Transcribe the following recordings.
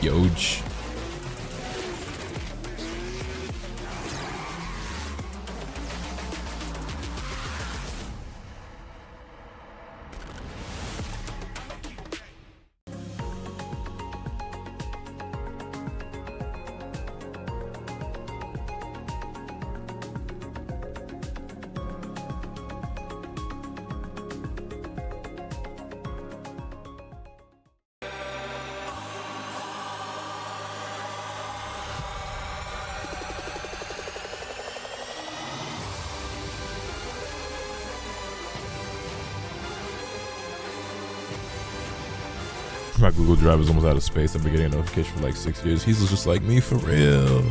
Yoj. My Google Drive is almost out of space. I've been getting a notification for like 6 years. He's just like me for real.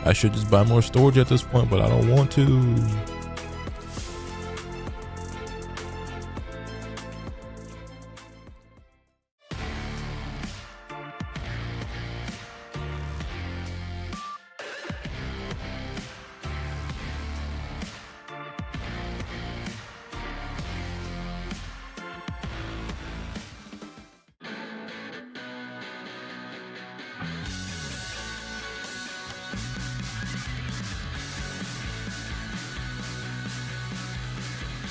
I should just buy more storage at this point, but I don't want to.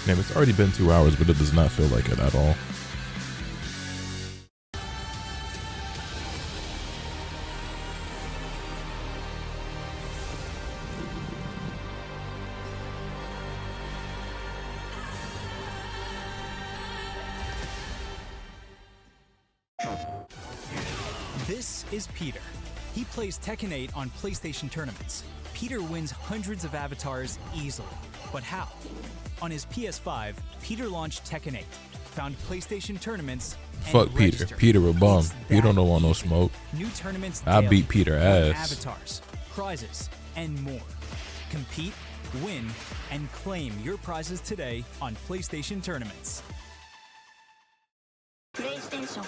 Damn, it's already been 2 hours, but it does not feel like it at all. This is Peter. He plays Tekken 8 on PlayStation tournaments. Peter wins hundreds of avatars easily. But how? On his PS5, Peter launched Tekken 8, found PlayStation tournaments, and fuck Peter. registered. Peter a bum. Peter don't want no smoke. New tournaments I daily, beat Peter ass. avatars, prizes, and more. Compete, win, and claim your prizes today on PlayStation tournaments. PlayStation.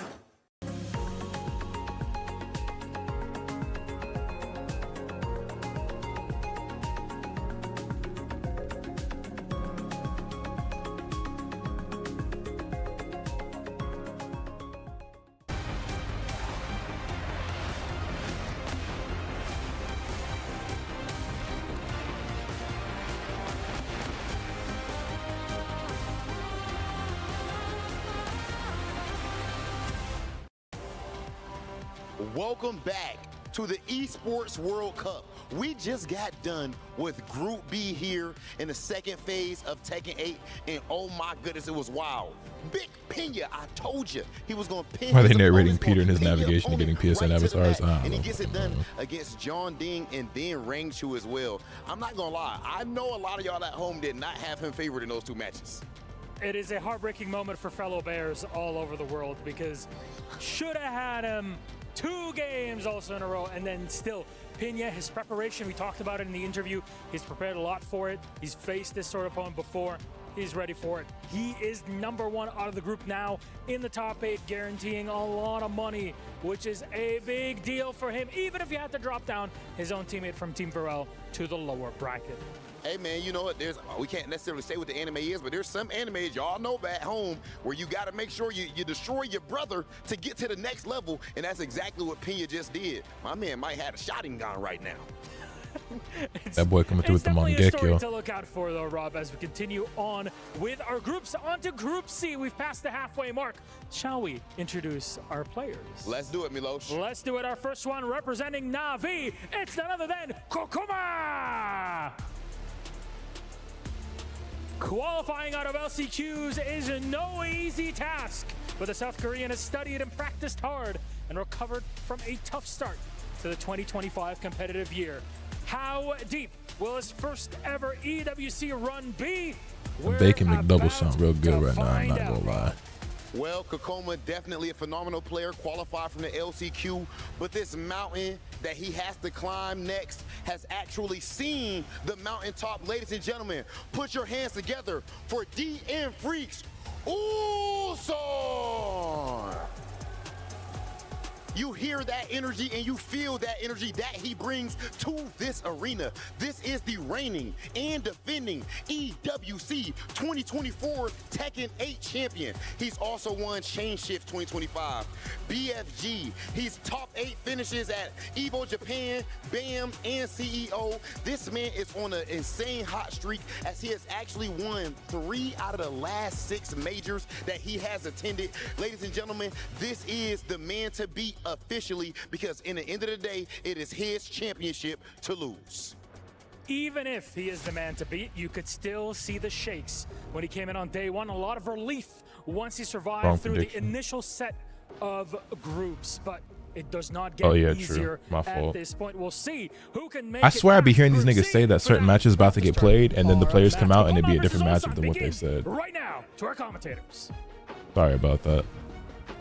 Welcome back to the Esports World Cup. We just got done with Group B here in the second phase of Tekken 8, and oh my goodness, it was wild. Big Pena, I told you he was going to pin. Why are they his narrating opponent's Peter in his gonna pin your navigation and getting opponent PSN right to the avatars? back, and he gets it done against John Ding and then Rang Chu as well. I'm not gonna lie, I know a lot of y'all at home did not have him favored in those two matches. It is a heartbreaking moment for fellow Bears all over the world because should have had him 2 games also in a row, and then still Pena, his preparation, we talked about it in the interview, he's prepared a lot for it. He's faced this sort of opponent before. He's ready for it. He is #1 out of the group now in the top 8, guaranteeing a lot of money, which is a big deal for him, even if he had to drop down his own teammate from Team Varel to the lower bracket. Hey man, you know what, we can't necessarily say what the anime is, but there's some animes y'all know at home where you got to make sure you destroy your brother to get to the next level, and that's exactly what Pena just did. My man might have a shotting gun right now. That boy coming through with the Mangekyo. It's definitely a story Mangekyo. to look out for though, Rob, as we continue on with our groups. On to Group C. We've passed the halfway mark. Shall we introduce our players? Let's do it, Milosh. Let's do it. Our first one representing Na'Vi. It's none other than Kokuma! Qualifying out of LCQs is no easy task, but the South Korean has studied and practiced hard and recovered from a tough start to the 2025 competitive year. How deep will his first ever EWC run be? Bacon McDouble sound real good right now, I'm not gonna lie. Well, Kokoma, definitely a phenomenal player, qualified from the LCQ, but this mountain that he has to climb next has actually seen the mountaintop. Ladies and gentlemen, put your hands together for DN Freaks Ulsan! You hear that energy and you feel that energy that he brings to this arena. This is the reigning and defending EWC 2024 Tekken 8 champion. He's also won Chain Shift 2025, BFG. He's top 8 finishes at Evo Japan, BAM, and CEO. This man is on an insane hot streak as he has actually won 3 out of the last 6 majors that he has attended. Ladies and gentlemen, this is the man to beat officially, because in the end of the day, it is his championship to lose. Even if he is the man to beat, you could still see the shakes when he came in on day one. A lot of relief once he survived through the initial set of groups, but it does not get easier at this point. We'll see who can make I swear I'd be hearing these niggas say that certain matches about to get played, and then the players come out and it'd be a different matchup than what they said. Right now, to our commentators. Sorry about that.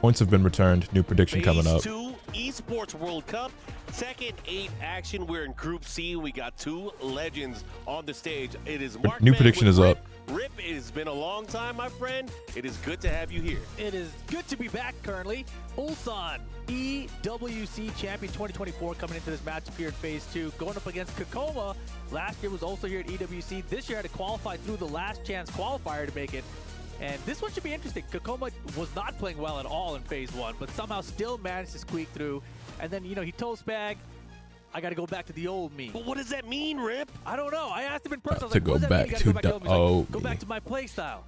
Points have been returned. New prediction coming up. Phase 2 Esports World Cup. Tekken 8 action. We're in Group C. We got 2 legends on the stage. It is Mark. New prediction is up. Rip, it has been a long time, my friend. It is good to have you here. It is good to be back currently. Ulsan, EWC Champion 2024, coming into this matchup here in Phase 2, going up against Kokoma. Last year was also here at EWC. This year had to qualify through the last chance qualifier to make it. And this one should be interesting. Kokoma was not playing well at all in Phase 1, but somehow still managed to squeak through. And then, you know, he told Spag, I got to go back to the old me. But what does that mean, Rip? I don't know. I asked him in person. I was To like, go what does that back mean? to the old Go me. back to my play style.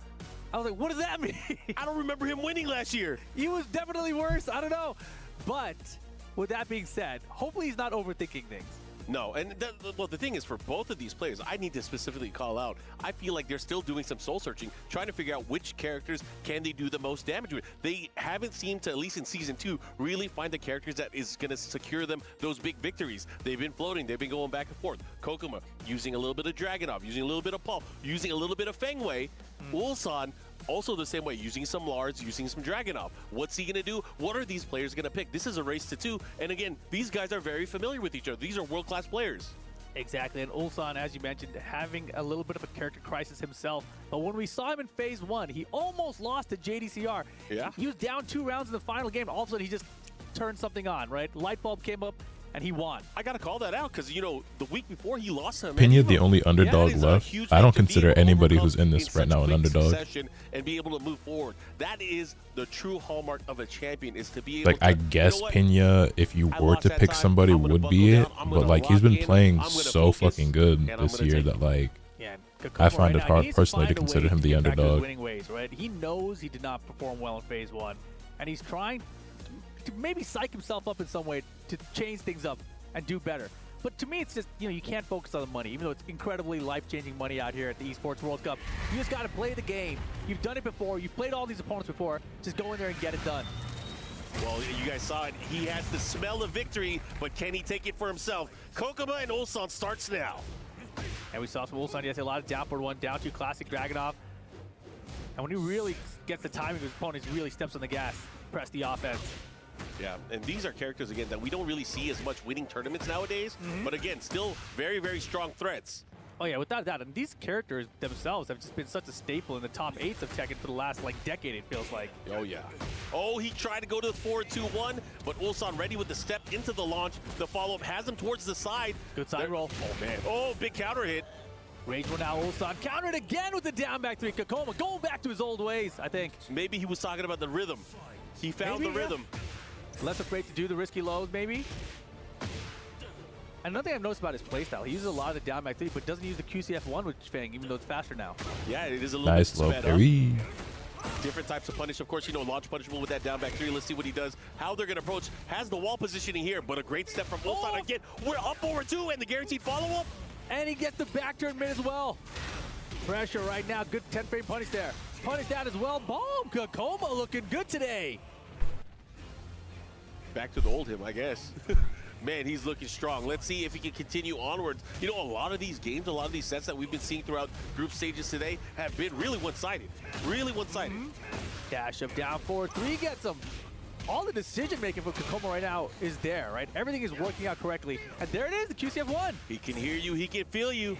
I was like, what does that mean? I don't remember him winning last year. He was definitely worse. I don't know. But with that being said, hopefully he's not overthinking things. No, and well, the thing is, for both of these players, I need to specifically call out, I feel like they're still doing some soul searching, trying to figure out which characters can they do the most damage with. They haven't seemed to, at least in Season 2, really find the characters that is going to secure them those big victories. They've been floating, they've been going back and forth. Kokoma using a little bit of Dragunov, using a little bit of Paul, using a little bit of Feng Wei. Ulsan also the same way, using some Lars, using some Dragunov. What's he going to do? What are these players going to pick? This is a race to 2. And again, these guys are very familiar with each other. These are world-class players. Exactly, and Ulsan, as you mentioned, having a little bit of a character crisis himself. But when we saw him in Phase 1, he almost lost to JDCR. Yeah. He was down 2 rounds in the final game. All of a sudden, he just turned something on, right? Light bulb came up, and he won. I got to call that out because, you know, the week before he lost him. Pena, the only underdog left. I don't consider anybody who's in this right now an underdog. And be able to move forward. That is the true hallmark of a champion, is to be able Like, to, I guess Pena, if you were to pick somebody, would be it. But, like, he's been playing so fucking good this year that, like, Yeah, I find it hard needs personally to find a consider way him the get back to his underdog. winning ways, right? He knows he did not perform well in Phase 1, and he's trying to maybe psych himself up in some way to change things up and do better. But to me, it's just, you know, you can't focus on the money, even though it's incredibly life-changing money out here at the Esports World Cup. You just got to play the game. You've done it before. You've played all these opponents before. Just go in there and get it done. Well, you guys saw it. He has the smell of victory, but can he take it for himself? Kokoma and Ulsan starts now. And we saw some Ulsan. He has a lot of down forward 1, down 2, classic Dragunov. And when he really gets the timing of his opponent, he really steps on the gas, press the offense. Yeah, and these are characters, again, that we don't really see as much winning tournaments nowadays, but again, still very, very strong threats. Oh yeah, without doubt. And these characters themselves have just been such a staple in the top 8s of Tekken for the last, like, decade, it feels like. Oh, yeah. Oh, he tried to go to the 4-2-1, but Ulsan ready with the step into the launch. The follow-up has him towards the side. Good side roll. Oh, man. Oh, big counter hit. Rage one now, Ulsan countered again with the down back 3. Kokoma going back to his old ways, I think. Maybe he was talking about the rhythm. He found the rhythm. Less afraid to do the risky lows, maybe. Another thing I've noticed about his playstyle, he uses a lot of the down back 3, but doesn't use the QCF1 with Feng, even though it's faster now. Yeah, it is a little Nice bit low sped up. parry. Different types of punish. Of course, you know, launch punishable with that down back 3. Let's see what he does. How they're going to approach. Has the wall positioning here, but a great step from Ulsan again. We're up forward 2, and the guaranteed follow-up. And he gets the back turn mid as well. Pressure right now. Good 10-frame punish there. Punish that as well. Boom! Kokoma looking good today. Back to the old him, I guess. Man, he's looking strong. Let's see if he can continue onwards. You know, a lot of these games, a lot of these sets that we've been seeing throughout group stages today have been really one-sided. Really one-sided. Dash of down forward 3 gets him. All the decision-making for Kokoma right now is there, right? Everything is working out correctly. And there it is, the QCF1. He can hear you. He can feel you.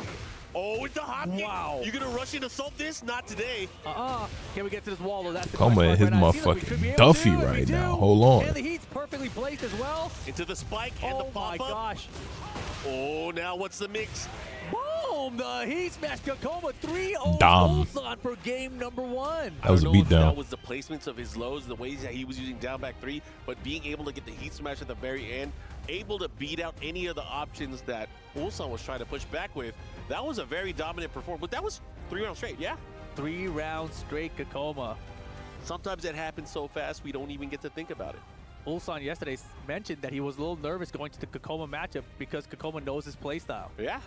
Oh, with the hop kick. Wow. You gonna rush and assault this? Not today. Can we get to this wall, though? That's the Coma question and his mark right now. It seems like we could be motherfucking able Duffy to, and we right do. now. Hold on. And the heat's perfectly placed as well. Into the spike and the Oh my pop-up. gosh. Oh, now what's the mix? Boom! The heat smash Kakoma 3-0 Dom. Ulsan for game number 1. That was a I don't know if beatdown. that was the placements of his lows, the ways that he was using down back 3, but being able to get the heat smash at the very end, able to beat out any of the options that Ulsan was trying to push back with. That was a very dominant performance, but that was 3 rounds straight, yeah? 3 rounds straight Kakoma. Sometimes it happens so fast we don't even get to think about it. Ulsan yesterday mentioned that he was a little nervous going to the Kakoma matchup because Kakoma knows his playstyle. Yeah.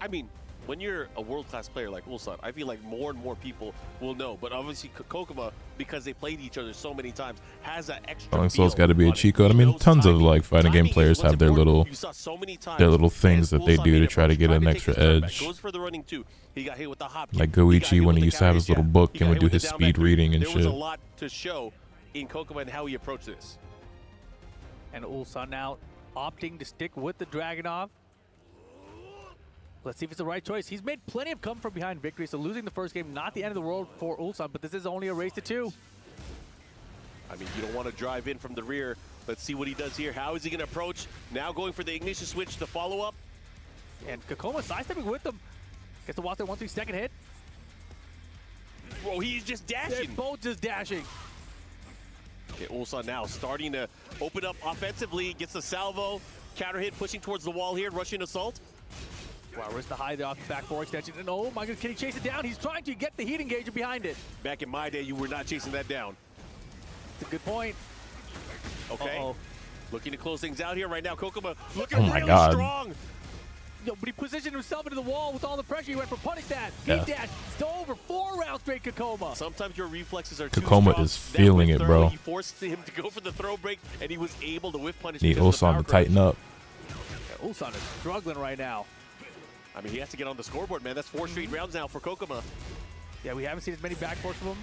I mean, when you're a world-class player like Ulsan, I feel like more and more people will know. But obviously, Kokoma, because they played each other so many times, has that extra Falling Soul's feel got to be a on it. cheat code. I He mean, knows tons of timing. like fighting game Timing is players what's have their important. little You saw so many times things as that they Ulsan do made to a try to push, get tried an take extra his turn back, edge. Goes for the running two. He got hit with the hop Like kick. He got Goichi hit when with he the used to have his Ganesh little jab. book He and got would hit do with his the down speed back three. reading and There was a shit. lot to show in Kokoma and how he approached this. And Ulsan now opting to stick with the Dragunov. Let's see if it's the right choice. He's made plenty of come from behind victories, so losing the first game, not the end of the world for Ulsan, but this is only a race to 2. I mean, you don't want to drive in from the rear. Let's see what he does here. How is he going to approach? Now going for the ignition switch to follow up. And Kakoma sidestepping with them. Gets to watch their 1-3 second hit. Bro, he's just They're dashing. both just dashing. Okay, Ulsan now starting to open up offensively. Gets the salvo. Counter hit, pushing towards the wall here. Russian assault. Wow, wrist to high there off the back 4 extension. And oh my goodness, can he chase it down? He's trying to get the heat engager behind it. Back in my day, you were not chasing that down. It's a good point. Okay. Uh-oh. Looking to close things out here right now. Kokoma looking Oh my really God. strong. Yo, but he positioned himself into the wall with all the pressure. He went for punish that. Yeah. He dashed. It's over 4 rounds straight Kakoma. Sometimes your reflexes are too Kakoma strong. is That feeling whiff it, throw, bro. He forced him to go for the throw break, and he was able to whiff punish. Need because of the Ulsan power to tighten crunch. up. Yeah, Ulsan is struggling right now. I mean, he has to get on the scoreboard, man. That's 4 straight rounds now for Kokoma. Yeah, we haven't seen as many back forks from him,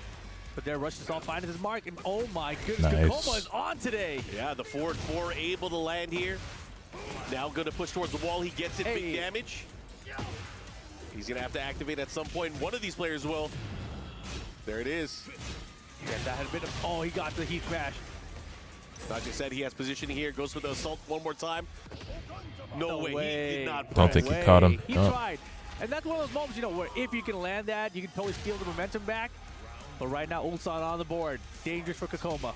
but their rush is all finding his mark. And oh my goodness, Nice. Kakoma is on today. Yeah, the forward 4 able to land here. Now going to push towards the wall. He gets it, Hey. big damage. He's going to have to activate at some point. One of these players will. There it is. Yeah, that had been oh, he got the heat smash. Najee said he has positioning here. Goes for the assault one more time. No way. He did not Don't press. think he caught him. He No. tried. And that's one of those moments, you know, where if you can land that, you can totally steal the momentum back. But right now, Ulsan on the board. Dangerous for Kakoma.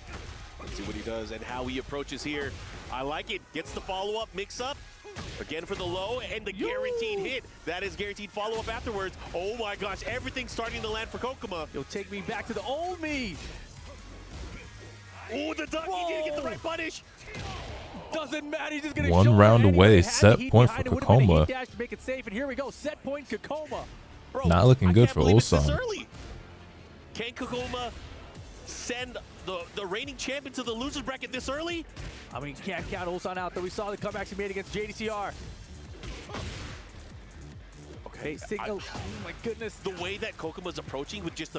Let's see what he does and how he approaches here. I like it. Gets the follow-up, mix up. Again for the low and the guaranteed hit. That is guaranteed follow-up afterwards. Oh my gosh, everything's starting to land for Kokoma. You'll take me back to the old me. Oh, the duck, he didn't get the Whoa. right punish. Doesn't matter. He's just going to One show round it away, anyway. Had the set heat point behind for it, would've been a heat Kakoma. dash to make it safe. And here we go. Set point Kakoma. Bro, Not looking I good can't for believe it's this Ulsan. early. Can Kokoma send the reigning champion to the loser's bracket this early? I mean, can't count Ulsan out that we saw the comebacks he made against JDCR. Okay, signal. Oh my goodness. The way that Kokoma's approaching with just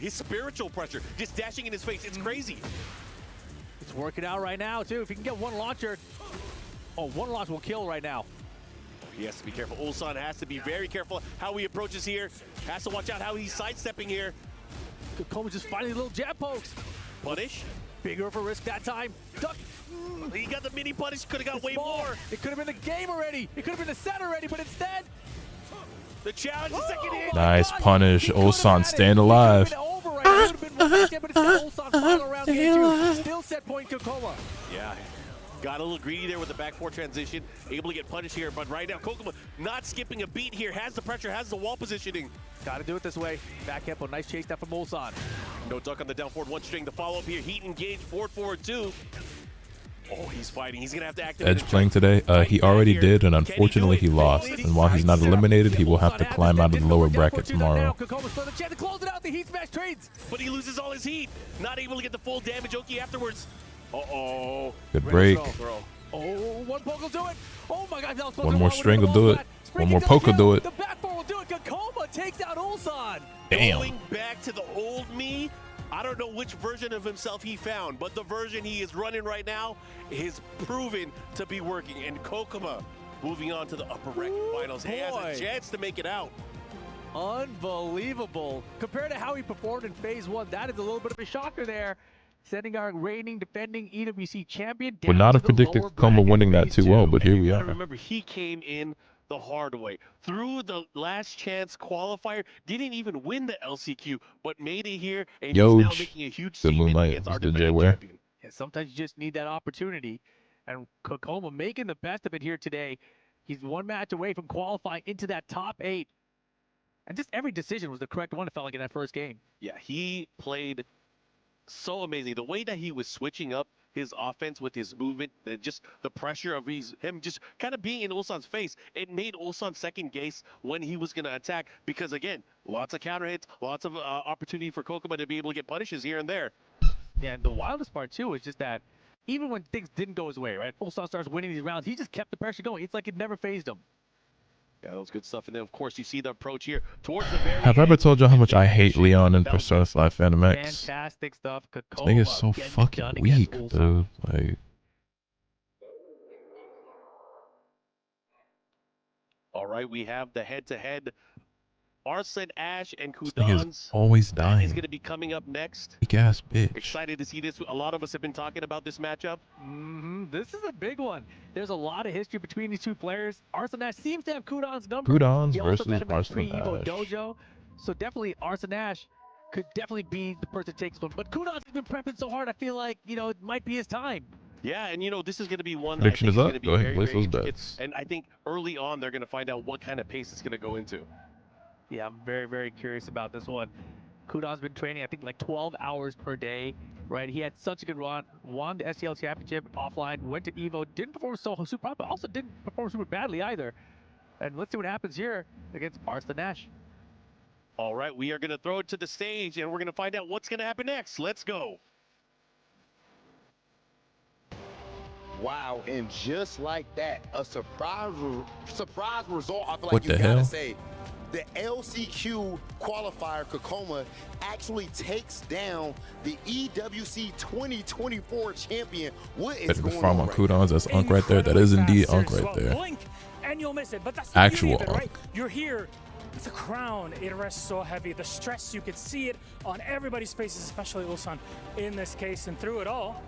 his spiritual pressure, just dashing in his face, it's crazy. It's working out right now, too. If he can get one launcher. Oh, one launch will kill right now. He has to be careful. Ulsan has to be very careful how he approaches here. Has to watch out how he's sidestepping here. Kokoma's just finding little jab pokes. Punish. Bigger of a risk that time. Duck. He got the mini punish. Could have got It's way small. more. It could have been the game already. It could have been the set already, but instead. The challenge, the second Oh hit. my Nice God. punish. He could've Ulsan had it. staying It could've alive. been over right now. It would've been one step, but it's got Ulsan final round game 2. Still set point Kokoma. Yeah. Got a little greedy there with the back 4 transition. Able to get punished here, but right now Kokoma not skipping a beat here. Has the pressure, has the wall positioning. Got to do it this way. Back tempo. Nice chase down from Ulsan. No duck on the down forward 1 string. The follow-up here. Heat engaged. Forward 2. Oh, he's fighting. He's going to have to activate Edge his playing today. He already did, and unfortunately he lost. And while he's not eliminated, he will have to climb out of the lower bracket tomorrow. Kokoma's for the chance to close it out. The heat smash trades. But he loses all his heat. Not able to get the full damage. Oki afterwards. Uh-oh. Good break. Throw. Oh, one poke will do it. Oh my God, that was supposed One to more be string will do it. One more poke will do it. The back four will do it. Kakoma takes out Ulsan. Damn. Going back to the old me, I don't know which version of himself he found, but the version he is running right now is proven to be working. And Kokoma moving on to the upper ranking finals. He has a chance to make it out. Unbelievable. Compared to how he performed in phase 1, that is a little bit of a shocker there. Sending our reigning, defending EWC champion down. Would not have predicted Kakoma winning that too well, but here we are. Remember, he came in the hard way. Through the last chance qualifier, didn't even win the LCQ, but made it here, and he's now making a huge statement against our defending champion. Yeah, sometimes you just need that opportunity. And Kakoma making the best of it here today. He's one match away from qualifying into that top 8. And just every decision was the correct one, it felt like, in that first game. Yeah, he played so amazing. The way that he was switching up his offense with his movement, and just the pressure of him just kind of being in Ulsan's face, it made Ulsan second guess when he was going to attack, because again, lots of counter hits, lots of opportunity for Kokoma to be able to get punishes here and there. Yeah, and the wildest part too is just that even when things didn't go his way, right? Ulsan starts winning these rounds, he just kept the pressure going. It's like it never phased him. Yeah, that was good stuff. And then, of course, you see the approach here towards the very Have I ever told you how much I hate Leon in Persona 5 Phantom X? Fantastic stuff. This nigga is so fucking weak, dude. Like, all right, we have the head-to-head. Arslan, Ash, and this nigga is Kudans always is dying. going to be coming up next. Weak ass bitch. Excited to see this. A lot of us have been talking about this matchup. This is a big one. There's a lot of history between these two players. Arslan Ash seems to have Kudans' number. Kudans He also versus met him at Arslan pre-Evo Ash. Dojo. So definitely Arslan Ash could definitely be the person that takes one. But Kudans has been prepping so hard, I feel like, you know, it might be his time. Yeah, and you know, this is going to be one Prediction that I is think up. Go ahead, very, place very those intricate. bets. And I think early on, they're going to find out what kind of pace it's going to go into. Yeah, I'm very, very curious about this one. Kudans been training, I think, like 12 hours per day, right? He had such a good run, won the SCL Championship offline, went to EVO, didn't perform so super, but also didn't perform super badly either. And let's see what happens here against Arslan Ash. All right, we are going to throw it to the stage, and we're going to find out what's going to happen next. Let's go. Wow, and just like that, a surprise result. I feel What like you the gotta hell? say, the LCQ qualifier Kakoma actually takes down the EWC 2024 champion. What is Better going to farm on right Kudans. That's Unk right there. That is indeed Unk Incredibly right fast, there. Blink and you'll miss it, but that's the Actual beauty of it, right? Unk. You're here. It's a crown. It rests so heavy. The stress, you could see it on everybody's faces, especially Ulsan in this case. And through it all,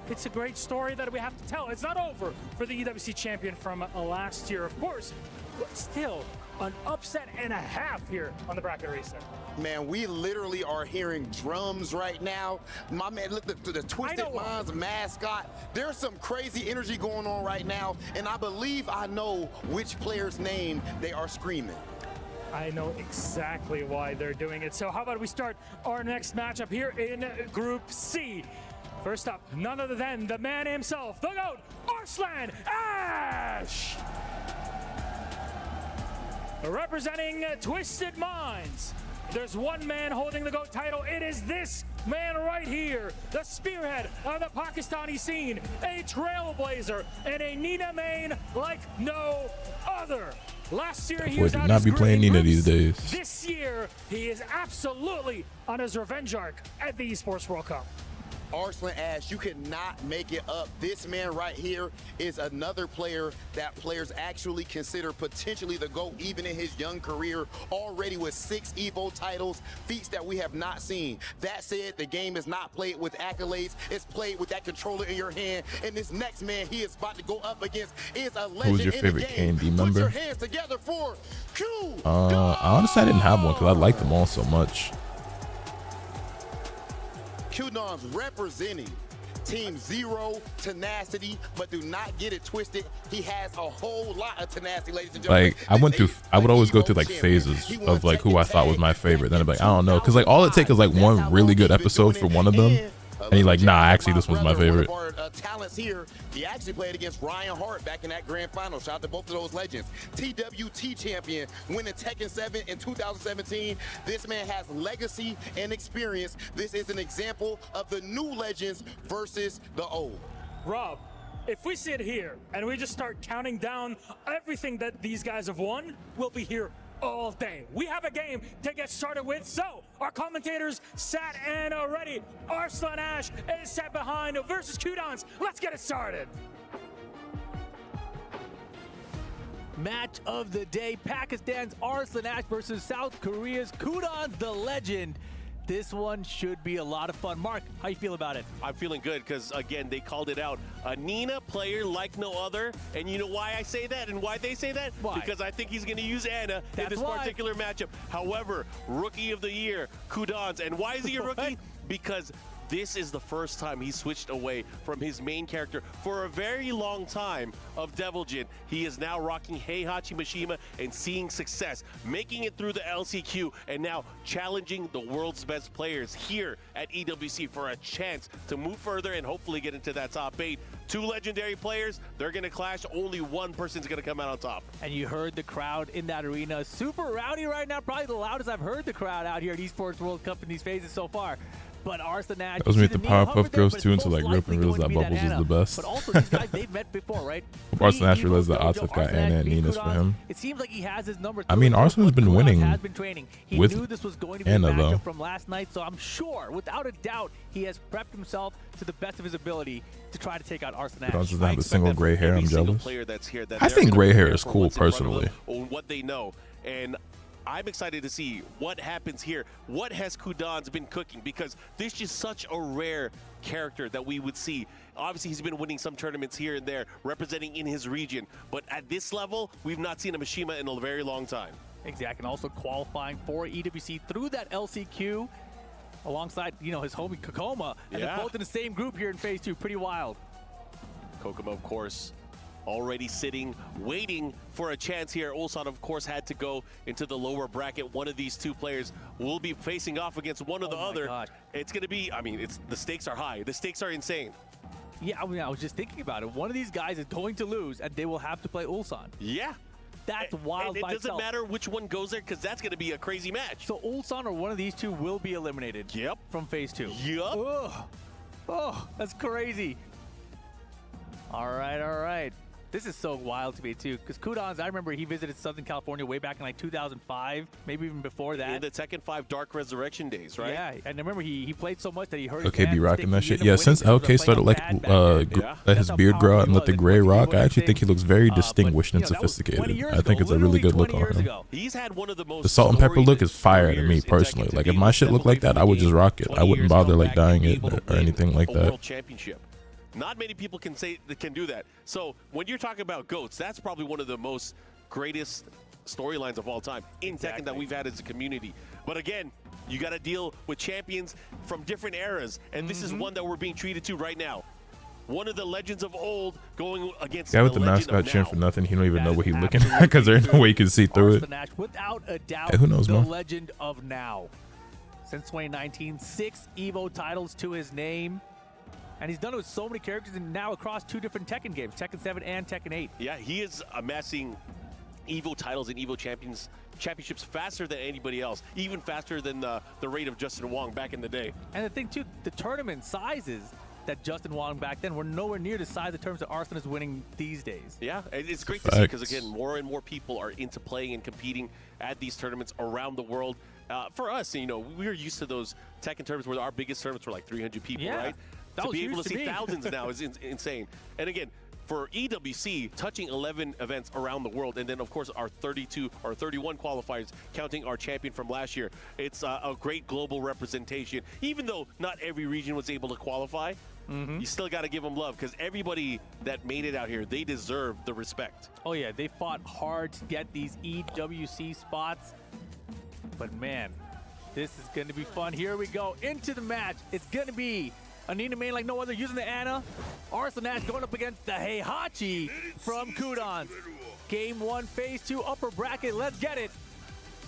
it's a great story that we have to tell. It's not over for the EWC champion from last year, of course, but still an upset and a half here on the bracket reset. Man, we literally are hearing drums right now. My man, look, the Twisted Minds mascot. There's some crazy energy going on right now, and I believe I know which player's name they are screaming. I know exactly why they're doing it. So how about we start our next matchup here in Group C. First up, none other than the man himself, the GOAT, Arslan Ash! Representing Twisted Minds, there's one man holding the GOAT title. It is this man right here, the spearhead of the Pakistani scene, a trailblazer and a Nina main like no other. Last year he was Would out not his be playing gritty Nina roots. these days. This year he is absolutely on his revenge arc at the Esports World Cup. Arslan Ash, you cannot make it up. This man right here is another player that players actually consider potentially the GOAT even in his young career, already with 6 EVO titles, feats that we have not seen. That said, the game is not played with accolades, it's played with that controller in your hand, and this next man he is about to go up against is a legend. Who's your in favorite the game. K&D Put member? your hands together for Q. Honestly, I didn't have one because I liked them all so much. Q-Noms representing Team Zero tenacity, but do not get it twisted. He has a whole lot of tenacity, ladies and gentlemen. Like, I would always go through like phases of like who I thought was my favorite. Then I'd be like, I don't know, because like all it takes is like one really good episode for one of them, and you're like, nah, actually this was my favorite. One of our talents here, he actually played against Ryan Hart back in that grand final. Shout out to both of those legends. TWT champion, winning Tekken 7 in 2017. This man has legacy and experience. This is an example of the new legends versus the old. Rob, if we sit here and we just start counting down everything that these guys have won, we'll be here all day. We have a game to get started with, so our commentators sat and are ready. Arslan Ash is sat behind versus Kudans. Let's get it started. match of the day. Pakistan's Arslan Ash versus South Korea's Kudans the Legend. This one should be a lot of fun. Mark, how you feel about it? I'm feeling good because, again, they called it out. A Nina player like no other. And you know why I say that and why they say that? Why? Because I think he's going to use Ana in this particular matchup. However, Rookie of the Year, Kudans. And why is he a rookie? Because this is the first time he switched away from his main character for a very long time of Devil Jin. He is now rocking Heihachi Mishima and seeing success, making it through the LCQ, and now challenging the world's best players here at EWC for a chance to move further and hopefully get into that top 8. Two legendary players, they're going to clash. Only one person's going to come out on top. And you heard the crowd in that arena. Super rowdy right now. Probably the loudest I've heard the crowd out here at Esports World Cup in these phases so far. But Arslan Ash, that was me at the Powerpuff Girls too until I grew up and realized that Bubbles was the best. But also these guys, they've met before, right? Arslan Ash realized that Atif got Ana and Nina's for him. It seems like he has his number. I mean, Arslan's been winning He with knew this was going to be Ana, a matchup though. from last night, so I'm sure, without a doubt, he has prepped himself to the best of his ability to try to take out Arslan Ash. Doesn't have a single gray hair. I'm jealous. That I think gray hair is cool personally. On what they know, and I'm excited to see what happens here. What has Kudans been cooking? Because this is such a rare character that we would see. Obviously, he's been winning some tournaments here and there, representing in his region. But at this level, we've not seen a Mishima in a very long time. Exactly, and also qualifying for EWC through that LCQ alongside, you know, his homie Kokoma. And they're both in the same group here in Phase 2. Pretty wild. Kokoma, of course, already sitting, waiting for a chance here. Ulsan, of course, had to go into the lower bracket. One of these two players will be facing off against one or the other. God. It's going to be, I mean, the stakes are high. The stakes are insane. Yeah, I mean, I was just thinking about it. One of these guys is going to lose, and they will have to play Ulsan. Yeah. That's wild and by it doesn't itself. matter which one goes there, because that's going to be a crazy match. So Ulsan or one of these two will be eliminated. Yep. From Phase 2. Yep. Ugh. Oh, that's crazy. All right, all right. This is so wild to me, too, because Kudans, I remember he visited Southern California way back in like 2005, maybe even before that. In the Tekken 5 Dark Resurrection days, right? Yeah, and I remember he played so much that he hurt LK his be hand. rocking that He shit. ended Yeah, up since winning LK started like let his beard grow out and let the gray rock, I actually think he looks very distinguished and sophisticated. I think it's a really good look on him. He's had one of the most The salt and pepper look is fire to me personally. Like if my shit looked like that, I would just rock it. I wouldn't bother like dyeing it or anything like that. World Championship. Not many people can do that. So when you're talking about GOATs, that's probably one of the most greatest storylines of all time in Tekken that we've had as a community. But again, you got to deal with champions from different eras, and this is one that we're being treated to right now. One of the legends of old going against Yeah, with the the legend mascot of chin now. for nothing, he don't even know what he's looking at because there's no way he can see through it. Arslan Ash, without a doubt, Hey, who knows, the man? legend of now. Since 2019, 6 EVO titles to his name. And he's done it with so many characters and now across 2 different Tekken games, Tekken 7 and Tekken 8. Yeah, he is amassing EVO titles and EVO championships faster than anybody else, even faster than the rate of Justin Wong back in the day. And the thing, too, the tournament sizes that Justin Wong back then were nowhere near the size of terms that Arslan is winning these days. Yeah, it's great to see because, again, more and more people are into playing and competing at these tournaments around the world. For us, you know, we were used to those Tekken tournaments where our biggest tournaments were like 300 people, right? That To was be able huge to see me. thousands now is insane. And again, for EWC, touching 11 events around the world, and then, of course, our 32 or 31 qualifiers, counting our champion from last year. It's a great global representation. Even though not every region was able to qualify, you still got to give them love because everybody that made it out here, they deserve the respect. Oh, yeah, they fought hard to get these EWC spots. But, man, this is going to be fun. Here we go into the match. It's going to be a Nina main like no other, using the Ana. Arslan Ash going up against the Heihachi from Kudans. Game 1, Phase 2, upper bracket. Let's get it.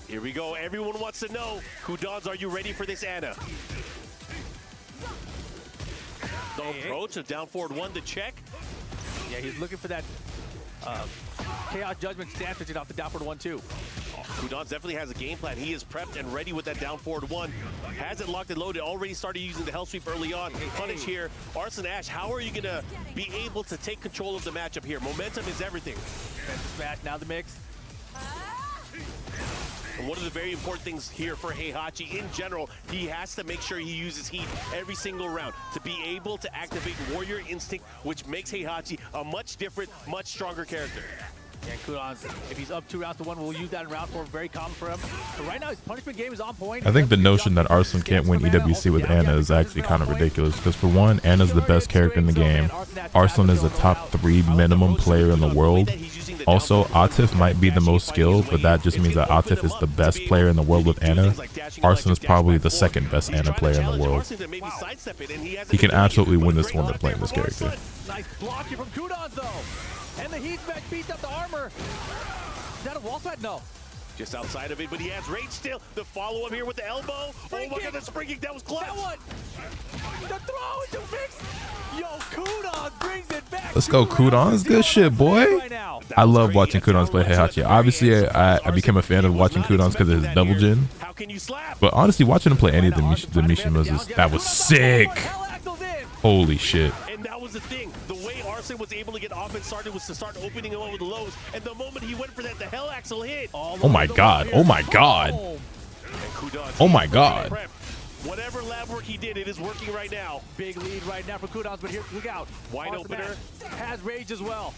Here we go. Everyone wants to know, Kudans, are you ready for this Ana? The approach, a down forward 1 to check. Yeah, he's looking for that Chaos Judgment stance switching off the down forward 1-2. Kudans definitely has a game plan. He is prepped and ready with that down forward 1. Has it locked and loaded. Already started using the Hell Sweep early on. Punish here. Arslan Ash, how are you going to be able to take control of the matchup here? Momentum is everything. Smash, now the mix. And one of the very important things here for Heihachi in general, he has to make sure he uses heat every single round to be able to activate Warrior Instinct, which makes Heihachi a much different, much stronger character. Yeah, Kudons, if he's up 2 rounds to 1, we'll use that in round 4. Very common for him. But right now, his punishment game is on point. I think the notion that Arslan can't win EWC with Ana is actually kind of ridiculous, because for one, Ana's the best character in the game. Arslan is a top 3 minimum player in the world. Also, Atif might be the most skilled, but that just means that Atif is the best player in the world with Ana. Arslan is probably the second best Ana player in the world. He can absolutely win this tournament playing this character. Nice block here from Kudons, though. And the heat match beats up the armor. Is that a wall side? No. Just outside of it, but he has range still. The follow-up here with the elbow. Oh my god, the spring kick, that was clutch. That one. The throw into mix. Yo, Kudons brings it back. Let's go, Kudons. Good shit, boy. I love watching Kudons play Heihachi. Obviously, I became a fan of watching Kudons because of his double gen. But honestly, watching him play any of the Mishimas, that was sick. Holy shit. And that was the thing. The way Arslan was able to get offense started was to start opening him up with the lows. And the moment he went for that, the Hell Axle hit. Oh my god. Oh my god. Oh my god. Whatever lab work he did, it is working right now. Big lead right now for Kudons, but here, look out. Wide opener. Has rage as well.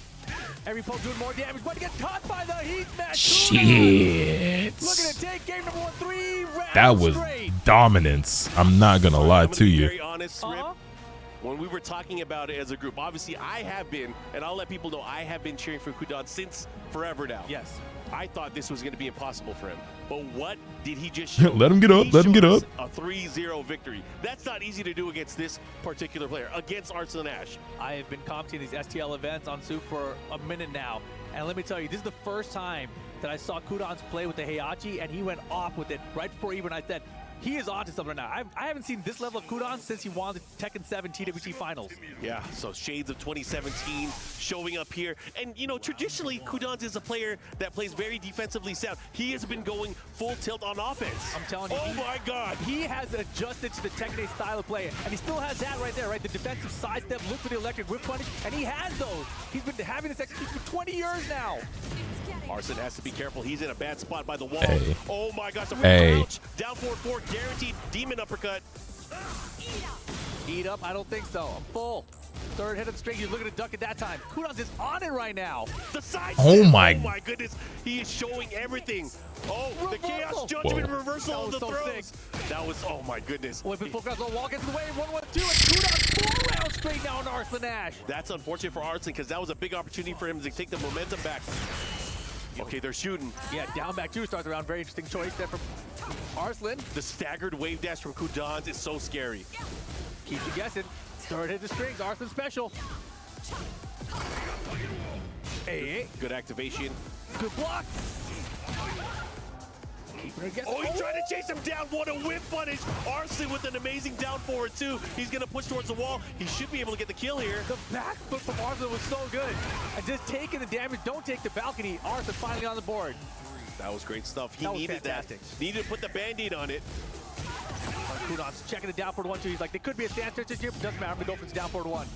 Every poke doing more damage, but he gets caught by the heat match. Shit. Looking to take game number 1, 3 rounds. That was dominance. I'm not gonna lie to you. Very honest, Rip. When we were talking about it as a group, obviously I have been, and I'll let people know, I have been cheering for Kudons since forever now. Yes. I thought this was going to be impossible for him. But what did he just show? Let him get up. Let him get up. A 3-0 victory. That's not easy to do against this particular player, against Arslan Ash. I have been commenting these STL events on Soup for a minute now. And let me tell you, this is the first time that I saw Kudons play with the Heihachi, and he went off with it right before even I said, he is onto something right now. I haven't seen this level of Kudons since he won the Tekken 7 TWT finals. Yeah, so shades of 2017 showing up here. And, you know, traditionally, Kudons is a player that plays very defensively sound. He has been going full tilt on offense. I'm telling you. Oh my God. He has adjusted to the Tekken 8 style of play. And he still has that right there, right? The defensive sidestep, look for the electric whip punish. And he has those. He's been having this execution for 20 years now. Arslan has to be careful. He's in a bad spot by the wall. Hey. Oh my gosh. Hey. Down 4-4, guaranteed demon uppercut. Eat up? I don't think so. I'm full. Third hit of the string. He's looking to duck at that time. Kudons is on it right now. The side Oh step. my Goodness. He is showing everything. Oh, Reversal. the Chaos Judgment Whoa. reversal of the so throws. That was, oh my goodness. Weapon full cross, wall gets in the way. 1-1-2. And Kudons 4 rounds straight now on Arslan Ash. That's unfortunate for Arslan because that was a big opportunity for him to take the momentum back. Okay, they're shooting. Yeah, down back 2 starts the round. Very interesting choice there from Arslan. The staggered wave dash from Kudons is so scary. Keep you guessing. Third hit the strings. Arslan special. Hey, Good activation. good block. Keeping her guessing. Oh, he's trying to chase him down. What a whip punish. Arslan with an amazing down forward too. He's going to push towards the wall. He should be able to get the kill here. The back foot from Arslan was so good. And just taking the damage, don't take the balcony. Arslan finally on the board. That was great stuff. He That was needed fantastic. that. Needed to put the band-aid on it. Kudons checking it down forward 1-2. He's like, there could be a stance here, but doesn't matter. I'm going to go for this down forward 1.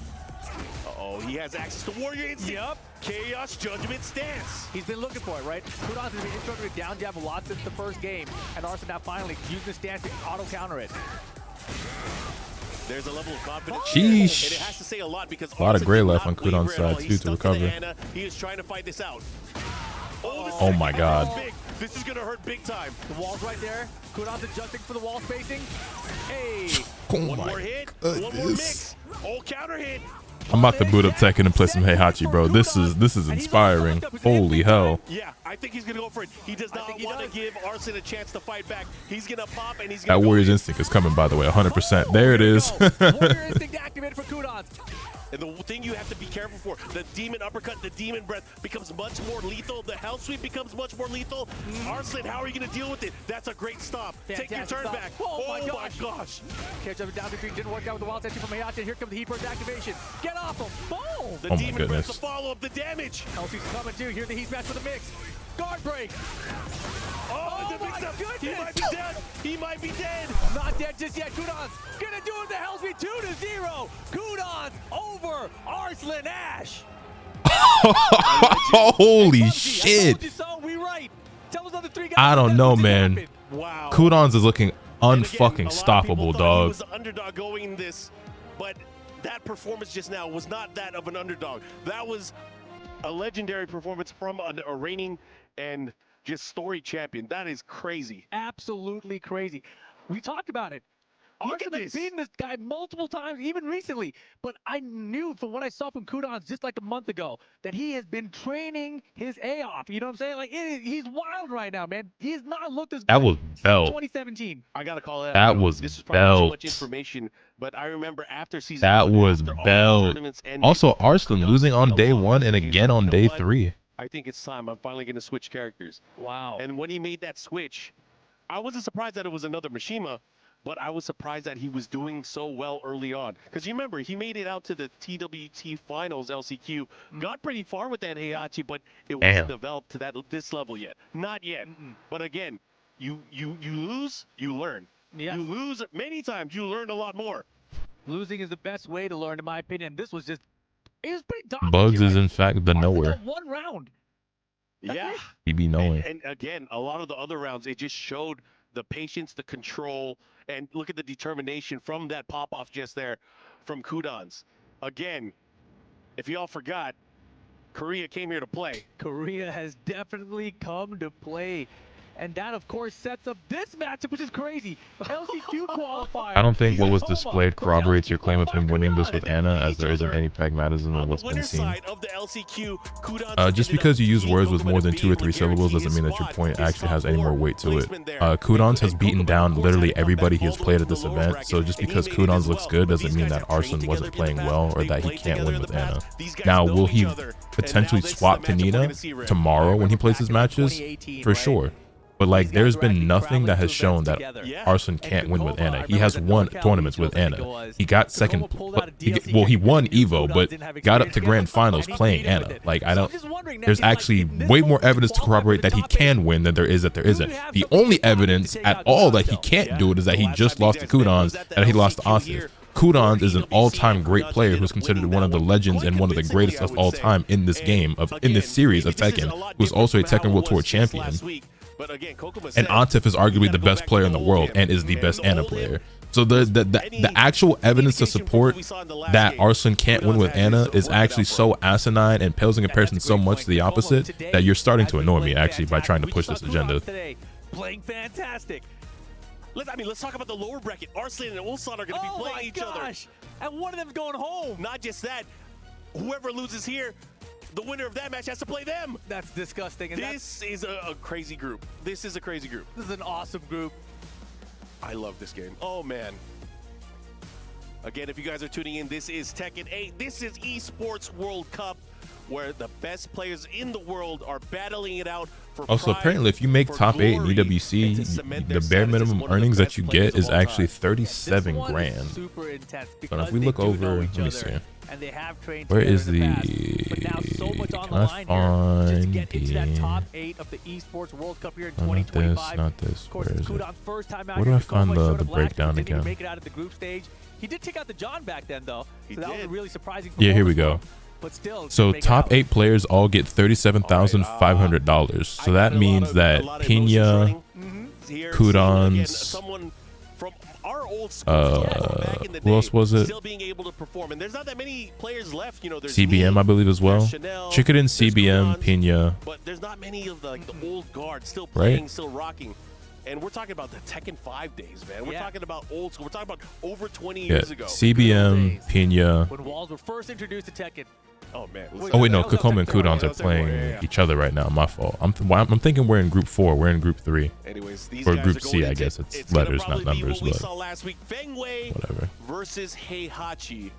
Uh-oh, he has access to Warrior Instinct. Yep. Chaos Judgment stance. He's been looking for it, right? Kudons has been instructed with down jab a lot since the first game. And Arslan now finally using the stance to auto-counter it. There's a level of confidence. Sheesh. And it has to say a lot because A lot of Arslan gray did left not on Kudon's waver at all. side, He's too, to stuck the recover. Ana. He is trying to fight this out. Oh my God. Big. This is going to hurt big time. The wall's right there. Kudons adjusting for the wall spacing. Hey. Oh One my more hit. One more goodness. mix. Oh, counter hit. I'm about to boot up Tekken and play some Heihachi, bro. This is inspiring. Holy hell. Yeah, I think he's going to go for it. He does not want to give Arslan a chance to fight back. He's going to pop and he's going That to Warrior's Instinct is coming, by the way, 100%. There it is. Warrior Instinct activated for Kudons. And the thing you have to be careful for, the demon uppercut, the demon breath becomes much more lethal. The hell sweep becomes much more lethal. Arslan, how are you going to deal with it? That's a great stop. Fantastic Take your turn stop. back. Oh my gosh. Catch up and down between. Didn't work out with the wild side from Heihachi. Here comes the heat burst activation. Get off him. Boom. The Oh my demon breath, goodness. the follow-up, the damage. Kelsey's coming too. Here's the heat match with the mix. Guard break. Oh, the my mix-up. goodness. He might be dead. He might be dead. Not dead just yet. Kudons gonna do it. The Hellsby 2-0. Kudons over Arslan Ash. Holy shit. We right. Tell us other 3 guys. I don't know, man. Wow. Kudons is looking And again, unfucking a lot of people stoppable, thought He dog. was the underdog going in this, but that performance just now was not that of an underdog. That was a legendary performance from a reigning and just story champion. That is crazy. Absolutely crazy. We talked about it. Look at Arsenal has this. beaten this guy multiple times, even recently. But I knew from what I saw from Kudans just like a month ago that he has been training his A off. You know what I'm saying? Like he's wild right now, man. He has not looked as good That was since belt. 2017. I gotta call that. That was This is probably too much belt. information, but I remember after season That one, was after all the belt. tournaments ended, Also, Arslan losing on day along 1 with and the game, again on you know day what? 3. I think it's time. I'm finally gonna switch characters. Wow. And when he made that switch, I wasn't surprised that it was another Mishima, but I was surprised that he was doing so well early on. Because you remember, he made it out to the TWT Finals LCQ, got pretty far with that Heihachi, but it wasn't developed to this level yet. Not yet. But again, you lose, you learn. Yes. You lose many times, you learn a lot more. Losing is the best way to learn, in my opinion. This was just, it was pretty dominant. Bugs is in fact the Arsenal knower. got one round. That's Yeah. it. He be knowing. And again, a lot of the other rounds, it just showed the patience, the control, and look at the determination from that pop-off just there from Kudans. Again, if y'all forgot, Korea came here to play. Korea has definitely come to play. And that, of course, sets up this matchup, which is crazy. LCQ qualifier. I don't think what was Kokoma displayed versus corroborates your LCQ claim of him winning this with Kudan Anna, as each there isn't other any pragmatism in On the what's been winner's seen. side of the LCQ, Kudans Just ended because up you use beating words with Kokoma more to than 2 or be 3 able to syllables guarantee doesn't mean his that your spot, point his actually top has any more 4 weight to it. placement there. Kudans has And beaten Kokoma, down of course, literally had to come everybody back he's all the way played to at this the lower event, bracket, so just and he because made it Kudans as looks well. good But doesn't these mean guys that have trained Arslan wasn't together in the playing past. well or They that he played can't together win in with the past. Anna. These guys Now, know will each he other, and potentially now this is swap the to matchup we're Nina gonna see right tomorrow when he plays his Back in matches? 2018, For right? sure. But like, These there's guys were been actually nothing that traveling has to shown events that together. Yeah. Arslan And can't win with Kokoma, I Anna. He remember has the won NorCal tournaments regionals, with I think Anna. it was. He got Kokoma second, pulled out a he DLC well, he character won because he knew Evo, Kudans but didn't have got up to experience grand with it, finals and he playing beat him with Anna. it. Like, I So don't. I'm just wondering, There's Nancy, like, actually in this way more moment to evidence to qualify for corroborate the that he top 8, can win than there is that there isn't. have The something only to fight to evidence take at out all Kudans, that he though. can't do it is that The he last just time lost to these guys met Kudans was at the and he lost to LCQ Asif. here Kudans for is an EWC, all-time and great Kudans player ended who's up considered winning one that of the one legends quite and one of the convincingly, greatest I of would all say. time in this And game, in again, this series of maybe this is Tekken, a lot who's different also a from how Tekken it World Tour was just champion. last week. But again, Kokoma And said, Atif is "We arguably gotta the go best back player to in the old world him." and is the And best the Anna old him player. So the actual evidence to support that Arslan can't win with Anna is actually so asinine and pales in comparison so much to the opposite that you're starting to annoy me actually by trying to push this agenda. Today, playing fantastic. Let's talk about the lower bracket. Arslan and Ulsan are going to be Oh playing my each other. gosh! And one of them's going home. Not just that, whoever loses here, the winner of that match has to play them. That's disgusting. And This is a crazy group. This is a crazy group. this is an awesome group. I love this game. Oh, man. Again, if you guys are tuning in, this is Tekken 8. This is Esports World Cup, where the best players in the world are battling it out for Also, pride, apparently, if you make for top 8 in glory, EWC, and to cement their the bare status as minimum one of the earnings that best you players get of is all actually time. 37 This one is grand. super intense So if because we they look do over, know let each me other, see. and they have trained Where together is in the the? past. But now so much on Can the I line here just to find get into that the? top 8 of the Esports World Cup here in Oh, not 2025. this, not this. Of course, Where it's is it? Kudan's first time out Where here. do I find Kokoma the showed up last year, breakdown didn't even again? make it out of the group stage. He did take out the John back then, though. He So that was a did. really surprising Yeah, here we performance go. for him. But still, So didn't make it top out. 8 players all get $37,500. So that means that Pena, Kudans, from our old school back in the who else was it? Still being able to perform, and there's not that many players left. You know, there's CBM, me, I believe as well. there's Chanel, Chicken, there's CBM, Kudans, Pena. but there's not many of the old guard still Right. playing, still rocking. And we're talking about the Tekken 5 days, man. We're Yeah. talking about old school. We're talking about over 20 Yeah, years ago. CBM, Pena. When Walls were first introduced to Tekken. Oh man. Oh wait, no, That was Kokoma and Tekken 4, Kudans yeah, are that was Tekken 4, playing yeah. each other right now. My fault. I'm thinking we're in Group 4. We're in Group 3. Anyways, these Or guys Group are C, going I into- guess it's gonna letters, not probably be numbers, what we but saw last week. Feng whatever. versus Heihachi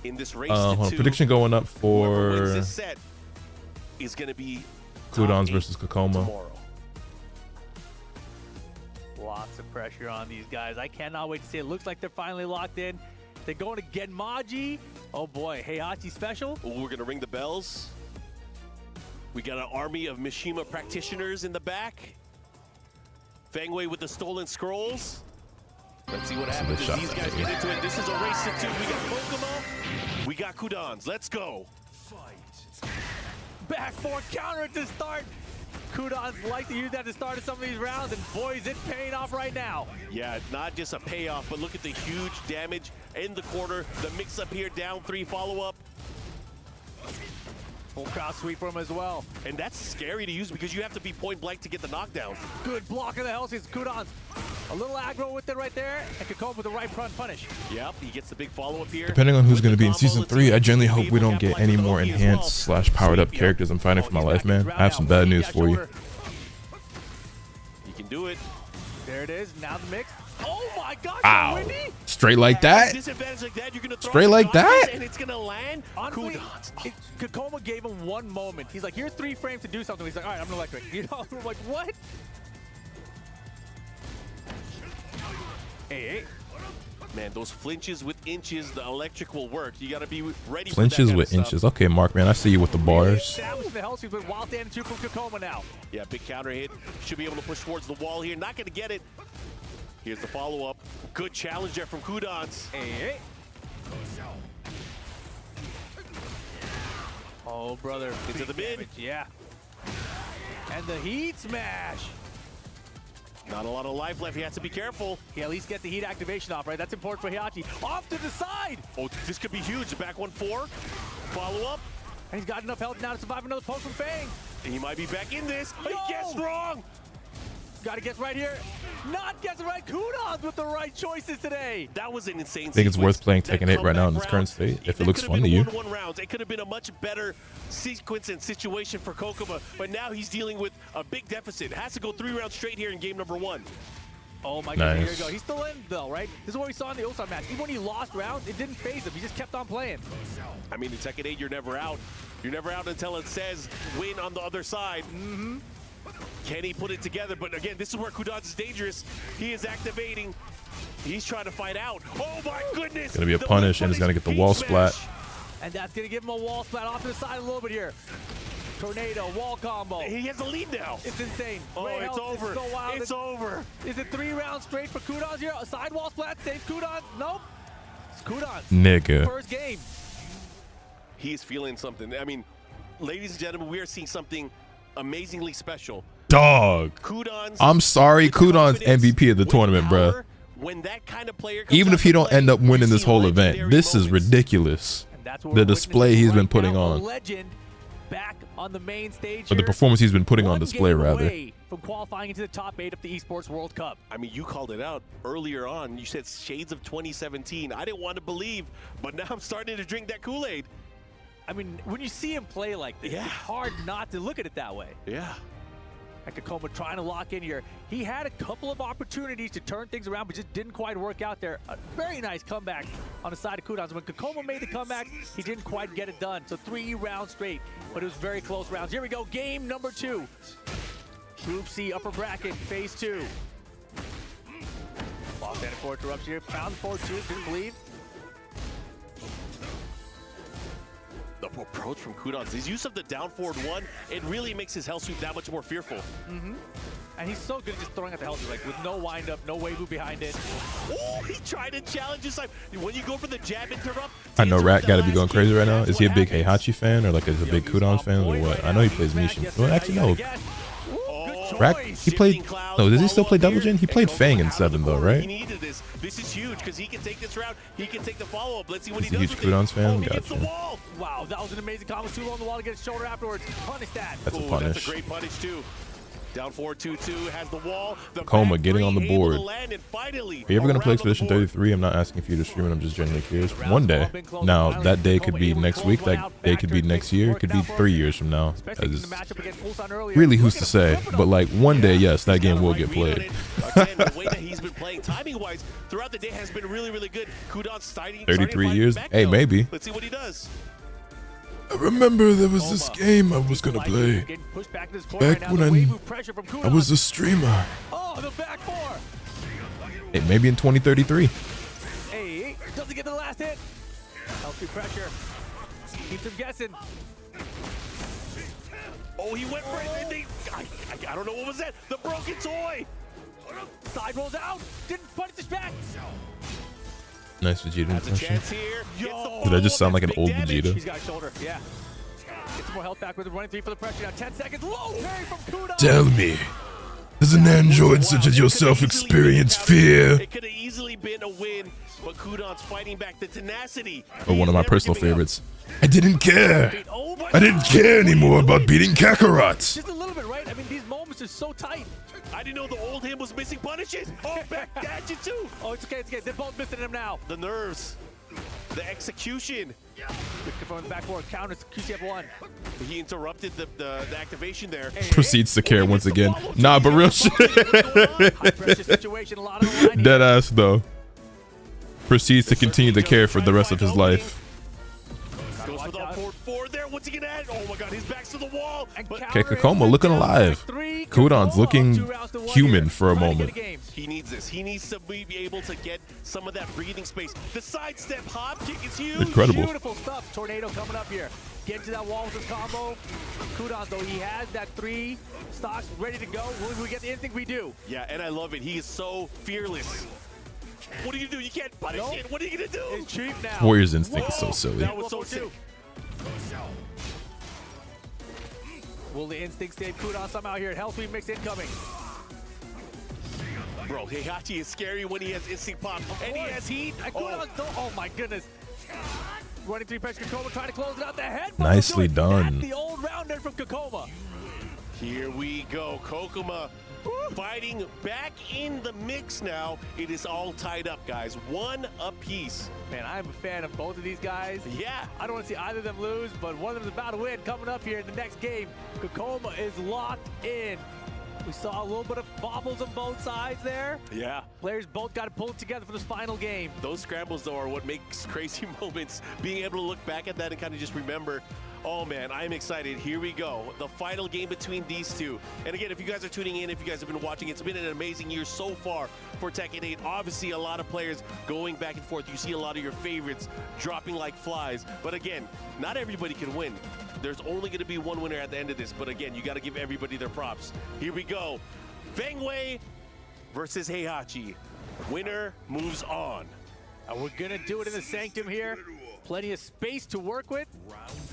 in this race Hold to on, 2. prediction going up Whoever wins for this set is going to be Kudans top 8 versus Kokoma. tomorrow. Lots of pressure on these guys. I cannot wait to see it. Looks like they're finally locked in. They're going to Genmaji. Oh boy, Heihachi special. We're going to ring the bells. We got an army of Mishima practitioners in the back. Fengwei with the stolen scrolls. Let's see what That's a happens good as shot these right guys here. get into it. This is a race to 2. We got Kokoma. We got Kudans. Let's go. Back four counter to start. Kudans like to use that to start some of these rounds, and boys, it's paying off right now. Yeah, not just a payoff, but look at the huge damage in the corner. The mix-up here, down 3 follow-up. Full crowd sweep for him as well. And that's scary to use because you have to be point blank to get the knockdown. Good block of the Hellseas. Kudans a little aggro with it right there, and could come with the right front punish. Yep, he gets the big follow-up here. Depending on who's going to be in Season 3, I genuinely hope we don't get any more enhanced / powered up characters. I'm fighting for my life, man. I have some bad news for you. You can do it. There it is. Now the mix. Oh my God! Ow! Windy? Straight like that? Like that, you're gonna throw Straight like that? And it's gonna land. Honestly, Kakoma gave him one moment. He's like, here's 3 frames to do something. He's like, all right, I'm an electric. You know, I'm like, what? Hey. Man, those flinches with inches, the electric will work. You gotta be ready for Flinches that with kind of inches. stuff. Okay, Mark, man, I see you with the bars. That was the Hellseas with wild stand 2 from Kakoma now. Yeah, big counter hit. Should be able to push towards the wall here. Not gonna get it. Here's the follow-up. Good challenge there from Kudans. Hey. Oh, brother. Into the mid. Yeah. And the heat smash. Not a lot of life left. He has to be careful. He at least get the heat activation off, right? That's important for Heihachi. Off to the side. Oh, this could be huge. The back 1-4. Follow-up. And he's got enough health now to survive another poke from Feng. He might be back in this. Yo! He gets wrong. Got to guess right here. Not guessing right. Kudans with the right choices today. That was an insane I think it's sequence. worth playing That Tekken 8 right now in comeback this current round, state, if that it looks could fun have to been you. 1-1 rounds. It could have been a much better sequence and situation for Kokoma, but now he's dealing with a big deficit. Has to go 3 rounds straight here in game number 1. Oh my God, here Nice. we go. He's still in though, right? This is what we saw in the Ulsan match. Even when he lost rounds, it didn't phase him. He just kept on playing. I mean, in Tekken 8, you're never out. You're never out until it says win on the other side. Can he put it together? But again, this is where Kudans is dangerous. He is activating. He's trying to fight out. Oh my goodness! Gonna be a The punish, and one it's gonna get the heat wall smash. splat. And that's going to give him a wall splat off to the side a little bit here. Tornado, wall combo. He has the lead now. It's insane. Oh, Great it's health. over. It's so wild. It's over. Is it 3 rounds straight for Kudans here? A side wall splat saves Kudans? Nope. It's Kudans. Nigga. First game. He is feeling something. I mean, ladies and gentlemen, we are seeing something amazingly special. Dog. Kudans. I'm sorry, with Kudans confidence, MVP of the with tournament, bruh. power. When that kind of player comes Even out if he to don't play, end up winning we've this seen whole event, legendary this is moments. ridiculous. And that's what The we're display witnessing he's been right putting now. A on. legend back on the main stage Or the here. performance he's been putting on One display, game rather. away from qualifying into the top 8 of the Esports World Cup. I mean, you called it out earlier on. You said shades of 2017. I didn't want to believe, but now I'm starting to drink that Kool-Aid. I mean, when you see him play like this, Yeah. it's hard not to look at it that way. Yeah. And Kakoma trying to lock in here. He had a couple of opportunities to turn things around, but just didn't quite work out there. A very nice comeback on the side of Kudans. When Kakoma made the comeback, he didn't quite get it done. So 3 rounds straight, but it was very close rounds. Here we go, game number 2. Group C, upper bracket, phase 2. Ball standing forward interruption here. Pound forward 2, didn't believe. The approach from Kudans, his use of the down forward 1, it really makes his hell sweep that much more fearful. And he's so good at just throwing at the health, like with no wind up, no wave behind it. Oh, he tried to challenge his life. When you go for the jab interrupt, I know Rat got to be going crazy right now. that's Is he a what big happens. Heihachi fan, or like is he a big Kudans fan, or what? I know he plays Mishin. Well, actually, no. Rat, he played. No, does he still play Double Jin? He played Feng in 7 though, He right? needed this. This is huge because he can take this round. He can take the follow-up. Let's see what He's he a does huge with it. Kudans fan? Oh, he hits the Gotcha. wall. Wow, that was an amazing combo. Too low on the wall to get his shoulder afterwards. Punish that. That's a Ooh, punish. That's a great punish too. Down forward 2-2, has the wall. The Coma back getting three on the able to board. land, and finally, Are you ever going to play around on the Expedition board. 33? I'm not asking for you to stream it. I'm just genuinely curious. One day. Now, that day could be next week. That day could be next year. It could be 3 years from now. Especially in As the matchup against Ulsan earlier. really, who's Look to at him say? flipping But him. like one day, yes, that game Got a will right get read on played. it. Again, the way that he's been playing, timing-wise, throughout the day has been really, really good. Kudans starting 33 to years? fight back, Hey, though. maybe. Let's see what he does. I remember there was this game I was going to Like, play. getting pushed back to this corner Back right now. when The I- wave move pressure from I was Kudans. a streamer. Oh, the back 4. Hey, maybe in 2033. Hey, doesn't get the last hit. Healthy pressure. Keeps him guessing. Oh, he went for it. And I don't know what was that. The broken toy. Side rolls out. Didn't punish the back. Nice Vegeta Has a impression. chance here. Gets the Did I just sound like an big old damage. Vegeta? He's got a shoulder. Yeah. Gets some more health back with the running 3 for the pressure. Now 10 seconds. Low parry from Kudans. Tell me, does an android such as yourself experience fear? It could have easily been a win, but Kudans fighting back the tenacity. Or one of my Never personal giving up. favorites. I didn't care. Oh my I didn't care anymore about beating Kakarot. Just a little bit, right? I mean, these moments are so tight. I didn't know the old him was missing punishes. Oh, back dash it too. Oh, it's okay, it's okay. They're both missing him now. The nerves, the execution. From the back forward, counters QCF1. He interrupted the activation there. Proceeds to care once again. Nah, but real shit. High pressure situation, a lot of the line here. Dead ass though. Proceeds to continue to care for the rest of his life. Goes for the forward there. What's he gonna add? Oh my god, his back's to the wall. Okay, Kakoma looking alive. Kudon's looking human for a moment. He needs this. He needs to be able to get some of that breathing space. The sidestep hop kick is huge. Incredible. Beautiful stuff. Tornado coming up here. Get to that wall with his combo. Kudon, though, he has that 3 stocks ready to go. When we get the instinct, we do. Yeah, and I love it. He is so fearless. What do you do? You can't punish it. What are you gonna do? It's cheap now. Warrior's Instinct is so silly. That was so sick. Will the instinct save Kudon somehow here? Health Sweep mix incoming. Bro, Heihachi is scary when he has instinct pop. And he has heat. Oh my goodness. Running 3 pressure Kakoma trying to close it out. The head. Nicely done. That's the old rounder from Kakoma. Here we go. Kokoma fighting back in the mix now. It is all tied up, guys. 1 apiece. Man, I'm a fan of both of these guys. Yeah. I don't want to see either of them lose, but one of them is about to win. Coming up here in the next game, Kakoma is locked in. We saw a little bit of bobbles on both sides there. Yeah. Players both got to pull it together for this final game. Those scrambles, though, are what makes crazy moments. Being able to look back at that and kind of just remember, oh man, I'm excited. Here we go. The final game between these two. And again, if you guys are tuning in, if you guys have been watching, it's been an amazing year so far for Tekken 8. Obviously, a lot of players going back and forth. You see a lot of your favorites dropping like flies. But again, not everybody can win. There's only going to be one winner at the end of this. But again, you got to give everybody their props. Here we go. Feng versus Heihachi. Winner moves on. And we're going to do it in the Sanctum here. Plenty of space to work with.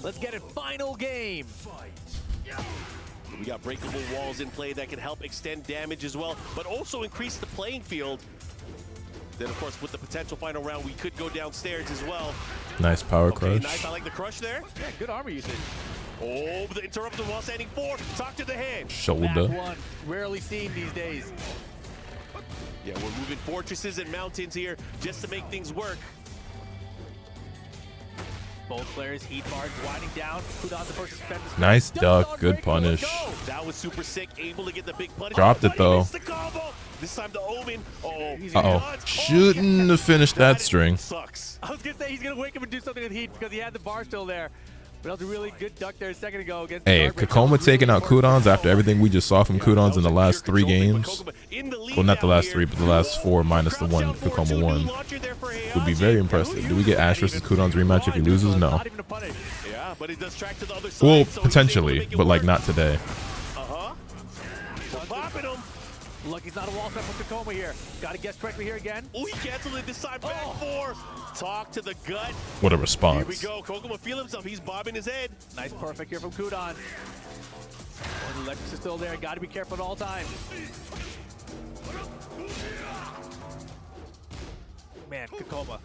Let's get it. Final game. We got breakable walls in play that can help extend damage as well, but also increase the playing field. Then, of course, with the potential final round, we could go downstairs as well. Nice power Okay, crush. nice. I like the crush there. Yeah, good armor usage. Oh, the interrupted while standing 4. Talk to the hand. Shoulder. Back one. Rarely seen these days. Yeah, we're moving fortresses and mountains here just to make things work. Both players, heat bars winding down. Kudon's the first to spend this. Nice duck. Good punish. That was super sick. Able to get the big punish. Dropped it, though. The combo. This time the Omen. Uh-oh. Shouldn't have finished that string. Sucks. I was going to say he's going to wake up and do something with heat because he had the bar still there. But that was a really good duck there a second ago against Hey, Kakoma taking out Kudons after everything we just saw from Kudons in the last 3 games. Well, not the last 3, but the last 4 minus the one Kakoma won. Would be very impressive. Do we get Ash versus Kudon's rematch if he loses? No. Yeah, but it does track to the other side. Well, so potentially, but like not today. Popping him. Lucky it's not a wall step from Kakoma here. Got to guess correctly here again. Oh, he canceled it this time. Back 4. Talk to the gut. What a Here we response. go. Kokoma feel himself. He's bobbing his head. Nice perfect here from Kudon. The electrics is still there. Got to be careful at all times. Man, Kakoma.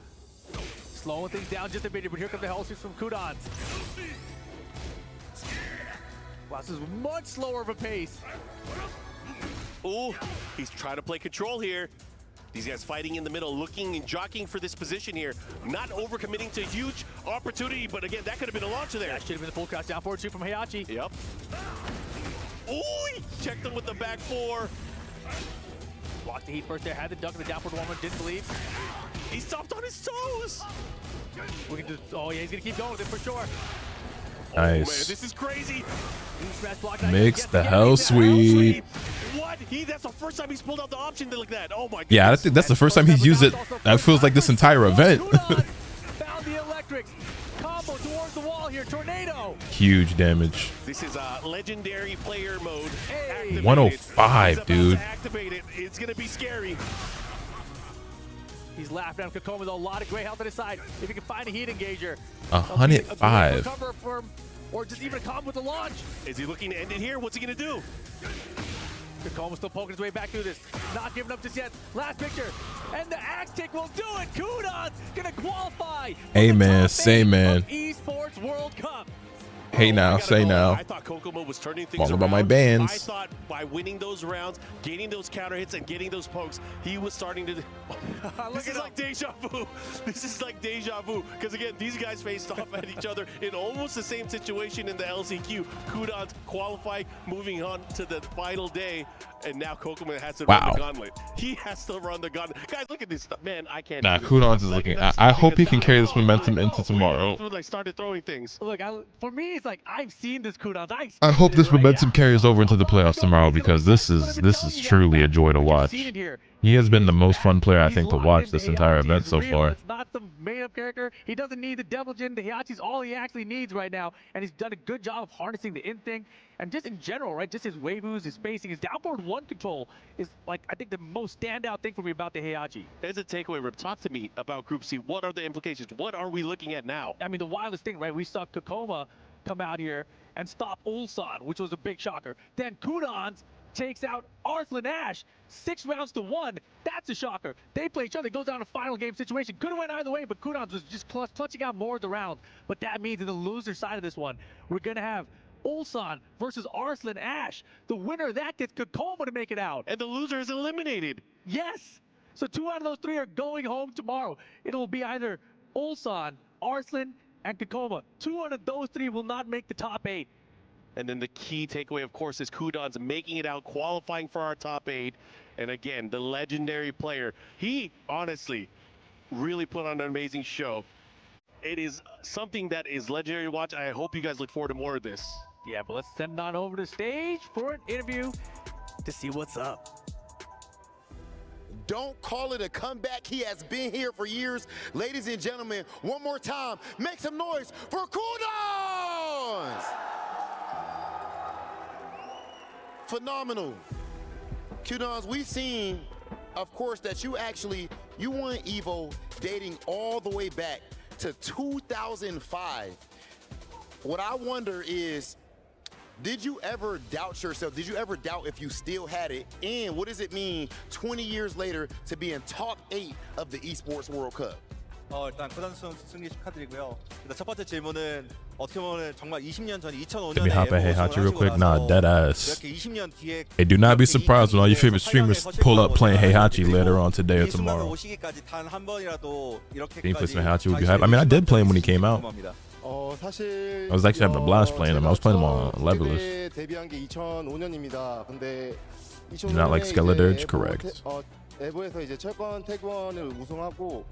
Slowing things down just a bit, but here comes the hell from Kudon. Wow, this is much slower of a pace. Ooh, he's trying to play control here. These guys fighting in the middle, looking and jockeying for this position here. Not overcommitting to a huge opportunity, but again, that could have been a launcher there. That should have been the full crouch down forward 2 from Heihachi. Yep. Ooh, he checked him with the back 4. Blocked the heat first there, had the duck in the downward one, didn't believe. He stopped on his toes. We can just, oh yeah, he's gonna keep going with it for sure. Oh, man, Nice. this is crazy. Makes the hell sweep. What? That's the first time he's pulled out the option like that. Oh my god. Yeah, I think that's the first time he's used it. That feels like this entire event. Found the electrics. Combo towards the wall here. Tornado. Huge damage. This is a legendary player mode. Hey. Activated. 105, He's about dude. to activate it. It's gonna be scary. He's laughing at Kakoma with a lot of great health on his side. If he can find a heat engager. 105. Recover from, or just even a combo with the launch. Is he looking to end it here? What's he gonna do? Kakoma's still poking his way back through this. Not giving up just yet. Last picture. And the axe kick will do it. Kudon's gonna qualify. Hey, man. Say, man. Esports World Cup. Hey now, say now. I thought Kokomo was turning things All around. about my bands. I thought by winning those rounds, gaining those counter hits, and getting those pokes, he was starting to. This is like deja vu. This is like deja vu. Because again, these guys faced off at each other in almost the same situation in the LCQ. Kudans qualifying, moving on to the final day, and now Kokomo has to run the gauntlet. He has to run the gauntlet. Guys, look at this stuff. Man, I can't. Nah, Kudans is looking. I hope he can carry this momentum into tomorrow. Like started throwing things. Look, for me, it's like I've seen this Kudans. I hope this momentum carries over into the playoffs tomorrow, because this is truly a joy to watch. He has been the most fun player, I think, to watch this entire event so far. It's not some made-up character. He doesn't need the Devil Jin. The Heihachi's all he actually needs right now, and he's done a good job of harnessing the in thing, and just in general, right? Just his wave moves, his spacing, his downboard one control is like I think the most standout thing for me about the Heihachi. As a takeaway, Rip, talk to me about Group C. What are the implications? What are we looking at now? I mean, the wildest thing, right? We saw Kokoma come out here and stop Ulsan, which was a big shocker. Then Kudans takes out Arslan Ash, 6 rounds to 1. That's a shocker. They play each other. It goes down to final game situation. Could have went either way, but Kudans was just clutching out more of the round. But that means in the loser side of this one, we're going to have Ulsan versus Arslan Ash. The winner of that gets Kokoma to make it out. And the loser is eliminated. Yes. So 2 out of those 3 are going home tomorrow. It'll be either Ulsan, Arslan, and Kokoma. 2 out of those 3 will not make the top 8. And then the key takeaway, of course, is Kudans making it out, qualifying for our top 8. And again, the legendary player. He honestly really put on an amazing show. It is something that is legendary to watch. I hope you guys look forward to more of this. Yeah, but let's send on over to stage for an interview to see what's up. Don't call it a comeback. He has been here for years. Ladies and gentlemen, one more time, make some noise for Kudans! Phenomenal. Kudans, we've seen, of course, that you won EVO dating all the way back to 2005. What I wonder is, did you ever doubt yourself? Did you ever doubt if you still had it? And what does it mean 20 years later to be in top 8 of the Esports World Cup? 일단 쿠단스 선수 승리 축하드리고요. 일단 첫 번째 질문은 어떻게 보면 정말 20년 전 2005년에 Let me hop in Heihachi real quick. Nah, dead ass. 이렇게 20년 뒤에 Hey, do not be surprised when all your favorite streamers pull up playing Heihachi later on today or tomorrow. 오시기까지 단 한 번이라도 Can you play 이렇게까지 some Heihachi? Would you have? I mean, I did play him when he came out. 사실 I was actually having a blast playing him. I was playing him on Levelers. 데뷔한 게 2005년입니다. 근데 Do not like Skeledirge? Correct. 에보에서 이제 철권 태그원을 우승하고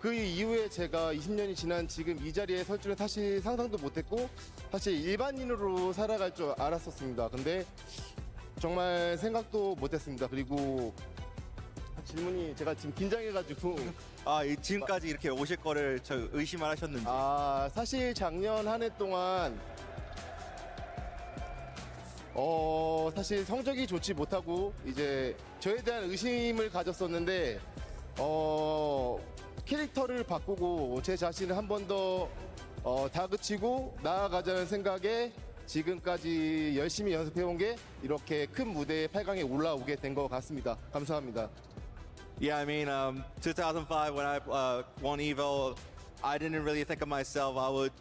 그 이후에 제가 20년이 지난 지금 이 자리에 설 줄은 사실 상상도 못했고 사실 일반인으로 살아갈 줄 알았었습니다. 근데 정말 생각도 못했습니다. 그리고 질문이 제가 지금 긴장해가지고 지금까지 이렇게 오실 거를 저 의심을 하셨는지 사실 작년 한 해 동안 사실 성적이 좋지 못하고 이제 저에 대한 의심을 가졌었는데 캐릭터를 바꾸고 제 자신을 한 번 더 다그치고 나아가자는 생각에 지금까지 열심히 연습해온 게 이렇게 큰 무대에 8강에 올라오게 된 것 같습니다. 감사합니다. Yeah, I mean, 2005 when I won EVO, I didn't really think of myself I would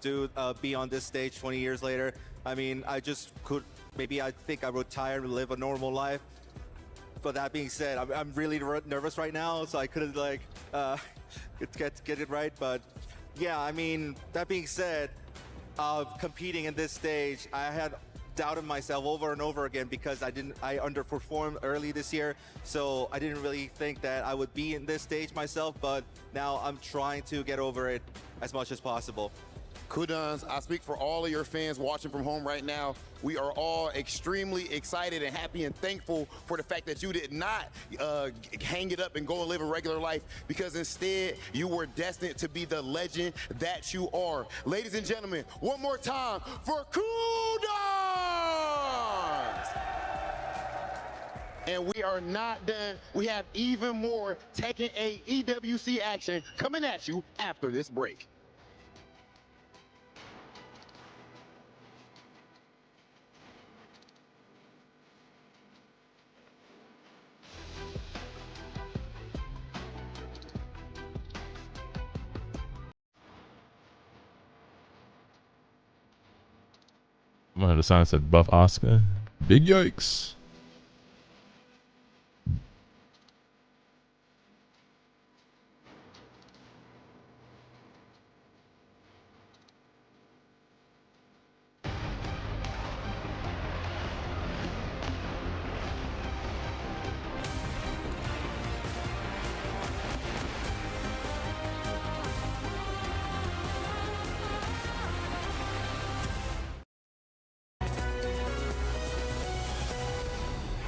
be on this stage 20 years later. I mean, I just could, maybe I think I retire and live a normal life. But that being said, I'm really nervous right now, so I couldn't like get it right. But yeah, I mean, that being said, competing in this stage, I had doubted myself over and over again because I underperformed early this year, so I didn't really think that I would be in this stage myself, but now I'm trying to get over it as much as possible. Kudans, I speak for all of your fans watching from home right now. We are all extremely excited and happy and thankful for the fact that you did not hang it up and go and live a regular life, because instead you were destined to be the legend that you are. Ladies and gentlemen, one more time for Kudans! And we are not done. We have even more Tekken 8 EWC action coming at you after this break. One of the signs said buff Asuka. Big yikes.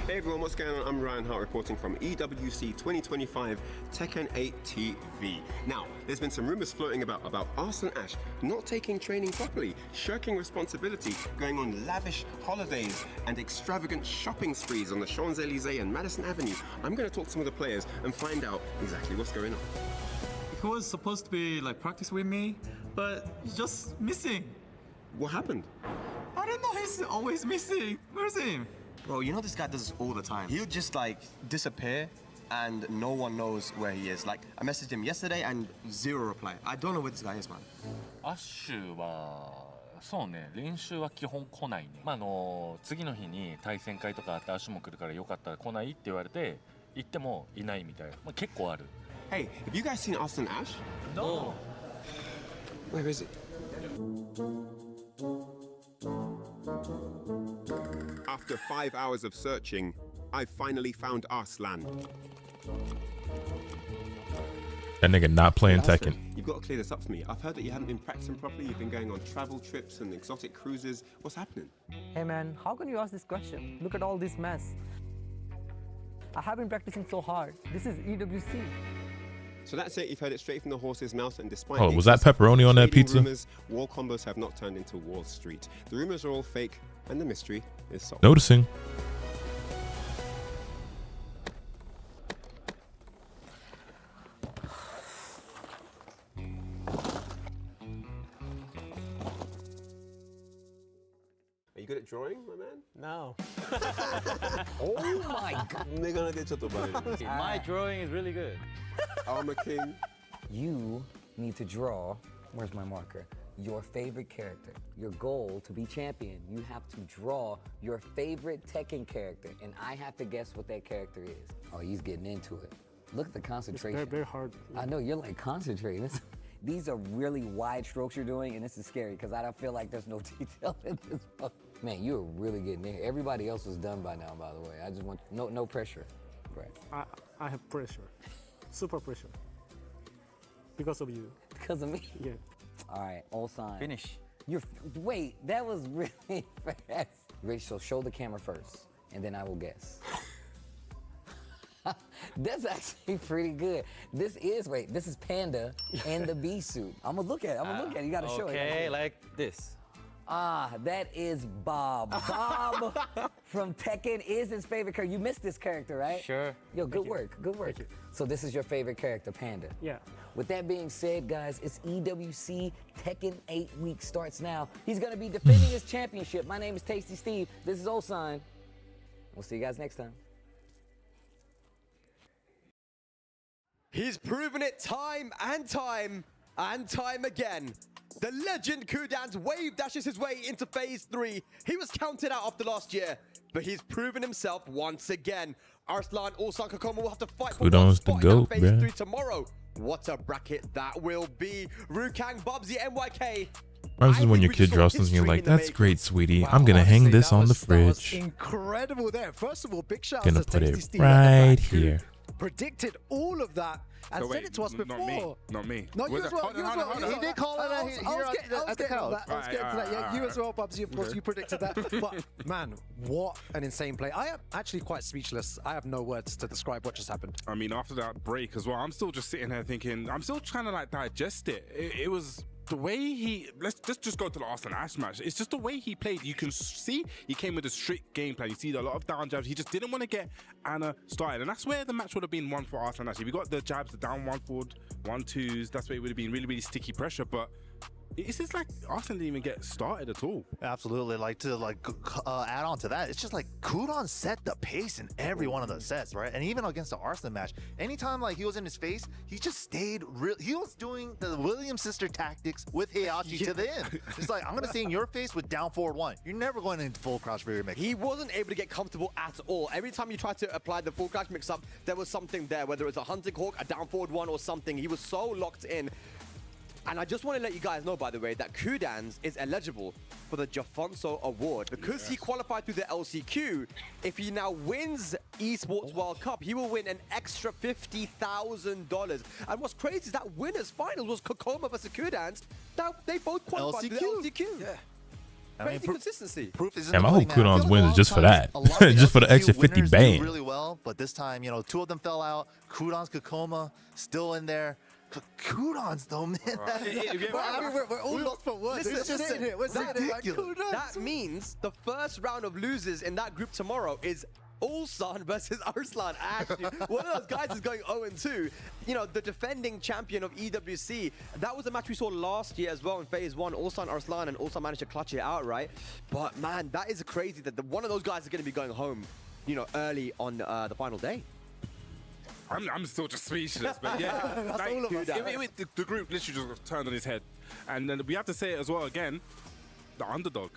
Hey everyone, what's going on? I'm Ryan Hart reporting from EWC 2025 Tekken 8 TV. Now, there's been some rumors floating about Arslan Ash not taking training properly, shirking responsibility, going on lavish holidays and extravagant shopping sprees on the Champs-Elysees and Madison Avenue. I'm going to talk to some of the players and find out exactly what's going on. He was supposed to be like practice with me, but he's just missing. What happened? I don't know, he's always missing. Where's him? Bro, you know this guy does this all the time. He'll just like disappear and no one knows where he is. Like, I messaged him yesterday and zero reply. I don't know where this guy is, man. アッシュはそうね、練習は基本来ないね。次の日に対戦会とかあってアッシュも来るからよかったら来ないって言われて行ってもいないみたいな。結構ある。Hey, have you guys seen Arslan Ash? No. Where is he? After 5 hours of searching, I finally found Arslan. That nigga not playing Hey, Tekken. You've got to clear this up for me. I've heard that you haven't been practicing properly. You've been going on travel trips and exotic cruises. What's happening? Hey man, how can you ask this question? Look at all this mess. I have been practicing so hard. This is EWC. So that's it. You've heard it straight from the horse's mouth. And despite Oh, was that pepperoni on that pizza? Rumors, wall combos have not turned into Wall Street. The rumors are all fake, and the mystery is solved. Noticing. Are you good at drawing, my man? No. Oh my god. My drawing is really good. Armor King. You need to draw, where's my marker? Your favorite character. Your goal to be champion, you have to draw your favorite Tekken character, and I have to guess what that character is. Oh, he's getting into it. Look at the concentration. It's very hard. I know, you're like concentrating. These are really wide strokes you're doing, and this is scary because I don't feel like there's no detail in this book. Man, you're really getting in. Everybody else was done by now, by the way. I just want no pressure. Right. I have pressure. Super pressure. Because of you. Because of me? Yeah. All right, all sign. Finish. Wait, that was really fast. Ready, so show the camera first, and then I will guess. That's actually pretty good. This is Panda in the bee suit. I'm gonna look at it, you gotta show it. Okay, like this. Ah, that is Bob. Bob from Tekken is his favorite character. You missed this character, right? Sure. Yo, good work. Thank you. So this is your favorite character, Panda. Yeah. With that being said, guys, it's EWC Tekken 8 week starts now. He's gonna be defending his championship. My name is Tasty Steve. This is Osign. We'll see you guys next time. He's proven it time and time again. The legend Kudan's wave dashes his way into phase 3. He was counted out after last year, but he's proven himself once again. Arslan Ulsan Kokoma will have to fight for one spot in phase 3 tomorrow. What a bracket that will be. Rukang, Bubsy, NYK. This is when your kid draws something you're like, that's great, sweetie. I'm gonna hang this on the fridge. That was incredible there. First of all, big shout out Gonna to put Tasty it Steve right here. Predicted all of that and said it to us before. Not me. No, you as well. He did call it out here at the crowd. I was getting to that. Yeah, you as well, Bubsy. Of course, you predicted that. But man, what an insane play. I am actually quite speechless. I have no words to describe what just happened. I mean, after that break as well, I'm still just sitting here thinking, I'm still trying to like digest it. It was the way he, let's just go to the Arslan Ash match. It's just the way he played. You can see he came with a strict game plan. You see a lot of down jabs. He just didn't want to get Anna started. And that's where the match would have been won for Arslan Ash. If you got the jabs, the down 1 forward, 1 2s, that's where it would have been really, really sticky pressure. But it's just like Arslan didn't even get started at all. Absolutely. Like to add on to that, it's just like Kudon set the pace in every one of the sets, right? And even against the Arslan match, anytime like he was in his face, he just stayed real. He was doing the Williams sister tactics with Heihachi to the end. It's like, I'm gonna stay in your face with down forward one. You're never going into full crouch barrier mix. He wasn't able to get comfortable at all. Every time you tried to apply the full crouch mix up, there was something there, whether it was a hunting hawk, a down forward one, or something. He was so locked in. And I just want to let you guys know, by the way, that Kudans is eligible for the Jafonso Award because he qualified through the LCQ. If he now wins Esports World Cup, he will win an extra $50,000. And what's crazy is that winners finals was Kokoma versus Kudans. They both qualified through the LCQ. Yeah. Crazy consistency. Proof is in Damn, the I hope pudding, man. Kudon's wins just for that. A lot of just for the extra 50 winners do bang. really well, but this time, you know, 2 of them fell out. Kudon's Kokoma still in there. Kudon's though, man. We're all lost for words. We're just sitting here. We're sitting here like, Ridiculous. That means the first round of losers in that group tomorrow is Ulsan versus Arslan Ash. One of those guys is going 0-2. You know, the defending champion of EWC. That was a match we saw last year as well in phase 1. Ulsan Arslan, and Ulsan managed to clutch it out, right? But man, that is crazy that one of those guys is going to be going home, you know, early on the final day. I'm still just speechless, but yeah, That's like, all of us. the group literally just turned on his head, and then we have to say it as well again. The underdog,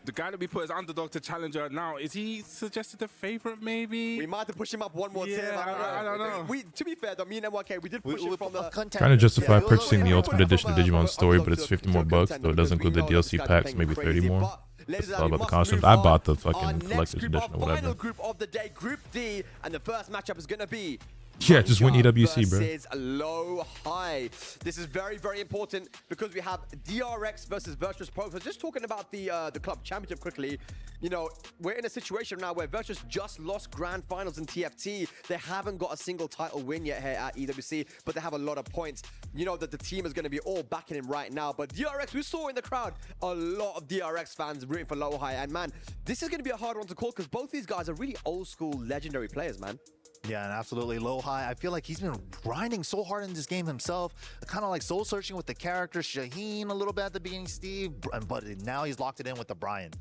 the guy that we put as underdog to challenger now, is he suggested a favorite? Maybe we might have to push him up one more tier. I don't know. To be fair, though, me and NYK, we did push him from the Trying to justify purchasing the Ultimate Edition of Digimon Story, but it's 50 more bucks, though it doesn't include the DLC packs, maybe 30 more. It's all about the costumes. I bought the fucking collector's edition or whatever. Final group of the day, Group D, and the first matchup is going to be Yeah, just win EWC, bro. versus Low High. This is very, very important because we have DRX versus Virtus Pro. So just talking about the club championship quickly, you know, we're in a situation now where Virtus just lost grand finals in TFT. They haven't got a single title win yet here at EWC, but they have a lot of points. You know that the team is going to be all backing him right now. But DRX, we saw in the crowd a lot of DRX fans rooting for Low High. And man, this is going to be a hard one to call because both these guys are really old school legendary players, man. Yeah, and absolutely. Low High, I feel like he's been grinding so hard in this game himself, kind of like soul searching with the characters. Shaheen a little bit at the beginning, Steve, but now he's locked it in with the Brian.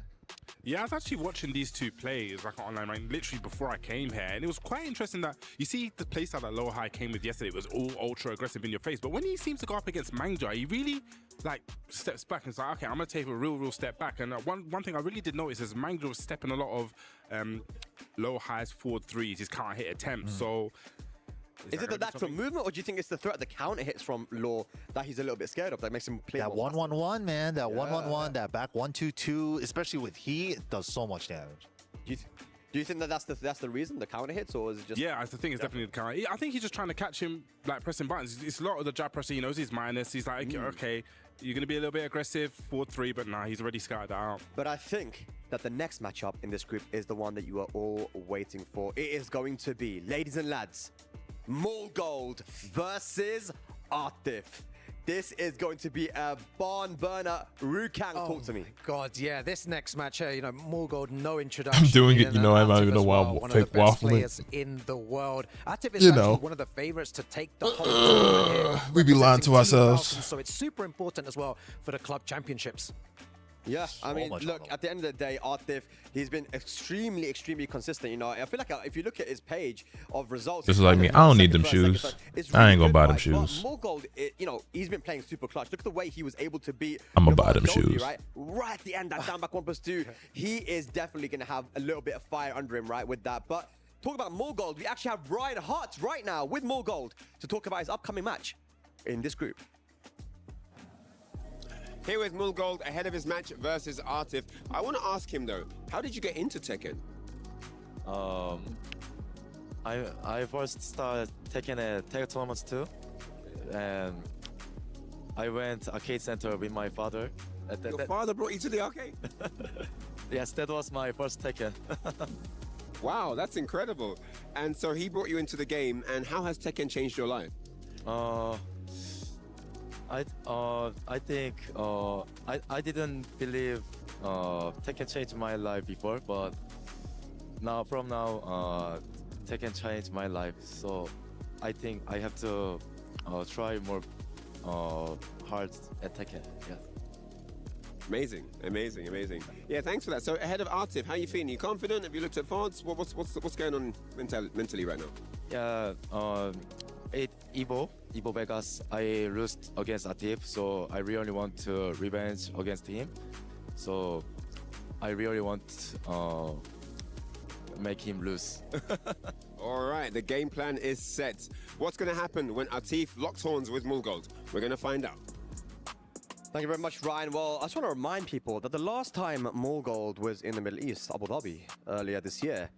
Yeah, I was actually watching these two play like online, like, literally before I came here, and it was quite interesting that you see the playstyle that Low High came with yesterday was all ultra aggressive in your face, but when he seems to go up against Mangja, he really like steps back and it's like, okay, I'm gonna take a real step back. And one thing I really did notice is Mangja was stepping a lot of Low High's forward threes, his counter hit attempts. So is it the lateral movement, or do you think it's the threat, the counter hits from Law that he's a little bit scared of, that makes him play that 1-1-1, man, that 1-1-1, that back 1-2-2, especially with it does so much damage. Do you think that that's the reason, the counter hits, or is it just? Yeah, I think it's definitely the counter. I think he's just trying to catch him like pressing buttons. It's a lot of the jab pressing. He knows his minus. He's like, okay, you're gonna be a little bit aggressive, 4-3, but nah, he's already scouted that out. But I think that the next matchup in this group is the one that you are all waiting for. It is going to be, ladies and lads, Mulgold versus Artif. This is going to be a barn burner. Rukang, talk to me. Oh God, yeah, this next match here, you know, Mulgold, no introduction. I'm doing it, you know, I don't even know why I'm one of the best players in the world. Artif is actually one of the favorites to take the whole tournament here. We be lying to ourselves. So it's super important as well for the club championships. Yeah, I mean, look, at the end of the day, Artif, he's been extremely consistent. You know, I feel like if you look at his page of results, this is like me. I don't need them shoes. I ain't gonna buy them shoes. Mulgold, you know, he's been playing super clutch. Look at the way he was able to beat. I'm gonna buy them shoes. Right at the end, that down back 1+2. He is definitely gonna have a little bit of fire under him, right, with that. But talk about Mulgold, we actually have Brian Hart right now with Mulgold to talk about his upcoming match in this group. Here with Mulgold ahead of his match versus Artif. I want to ask him though, how did you get into Tekken? I first started Tekken at Tekken tournaments too, and I went arcade center with my father. Your father brought you to the arcade? Yes, that was my first Tekken. Wow, that's incredible. And so he brought you into the game, and how has Tekken changed your life? I think I didn't believe Tekken changed my life before, but from now Tekken changed my life. So I think I have to try more hard at Tekken. Yeah. Amazing, amazing, amazing. Yeah, thanks for that. So ahead of Atif, how are you feeling? Are you confident? Have you looked at VODs? What's going on mentally right now? Yeah, Evo Vegas, I lost against Atif, so I really want to revenge against him. So I really want make him lose. All right, the game plan is set. What's going to happen when Atif locks horns with Mulgold? We're going to find out. Thank you very much, Ryan. Well, I just want to remind people that the last time Mulgold was in the Middle East, Abu Dhabi, earlier this year,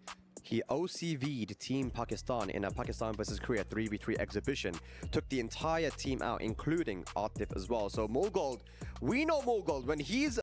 he OCV'd Team Pakistan in a Pakistan versus Korea 3v3 exhibition. Took the entire team out, including Atif as well. So Mulgold, we know Mulgold, when he's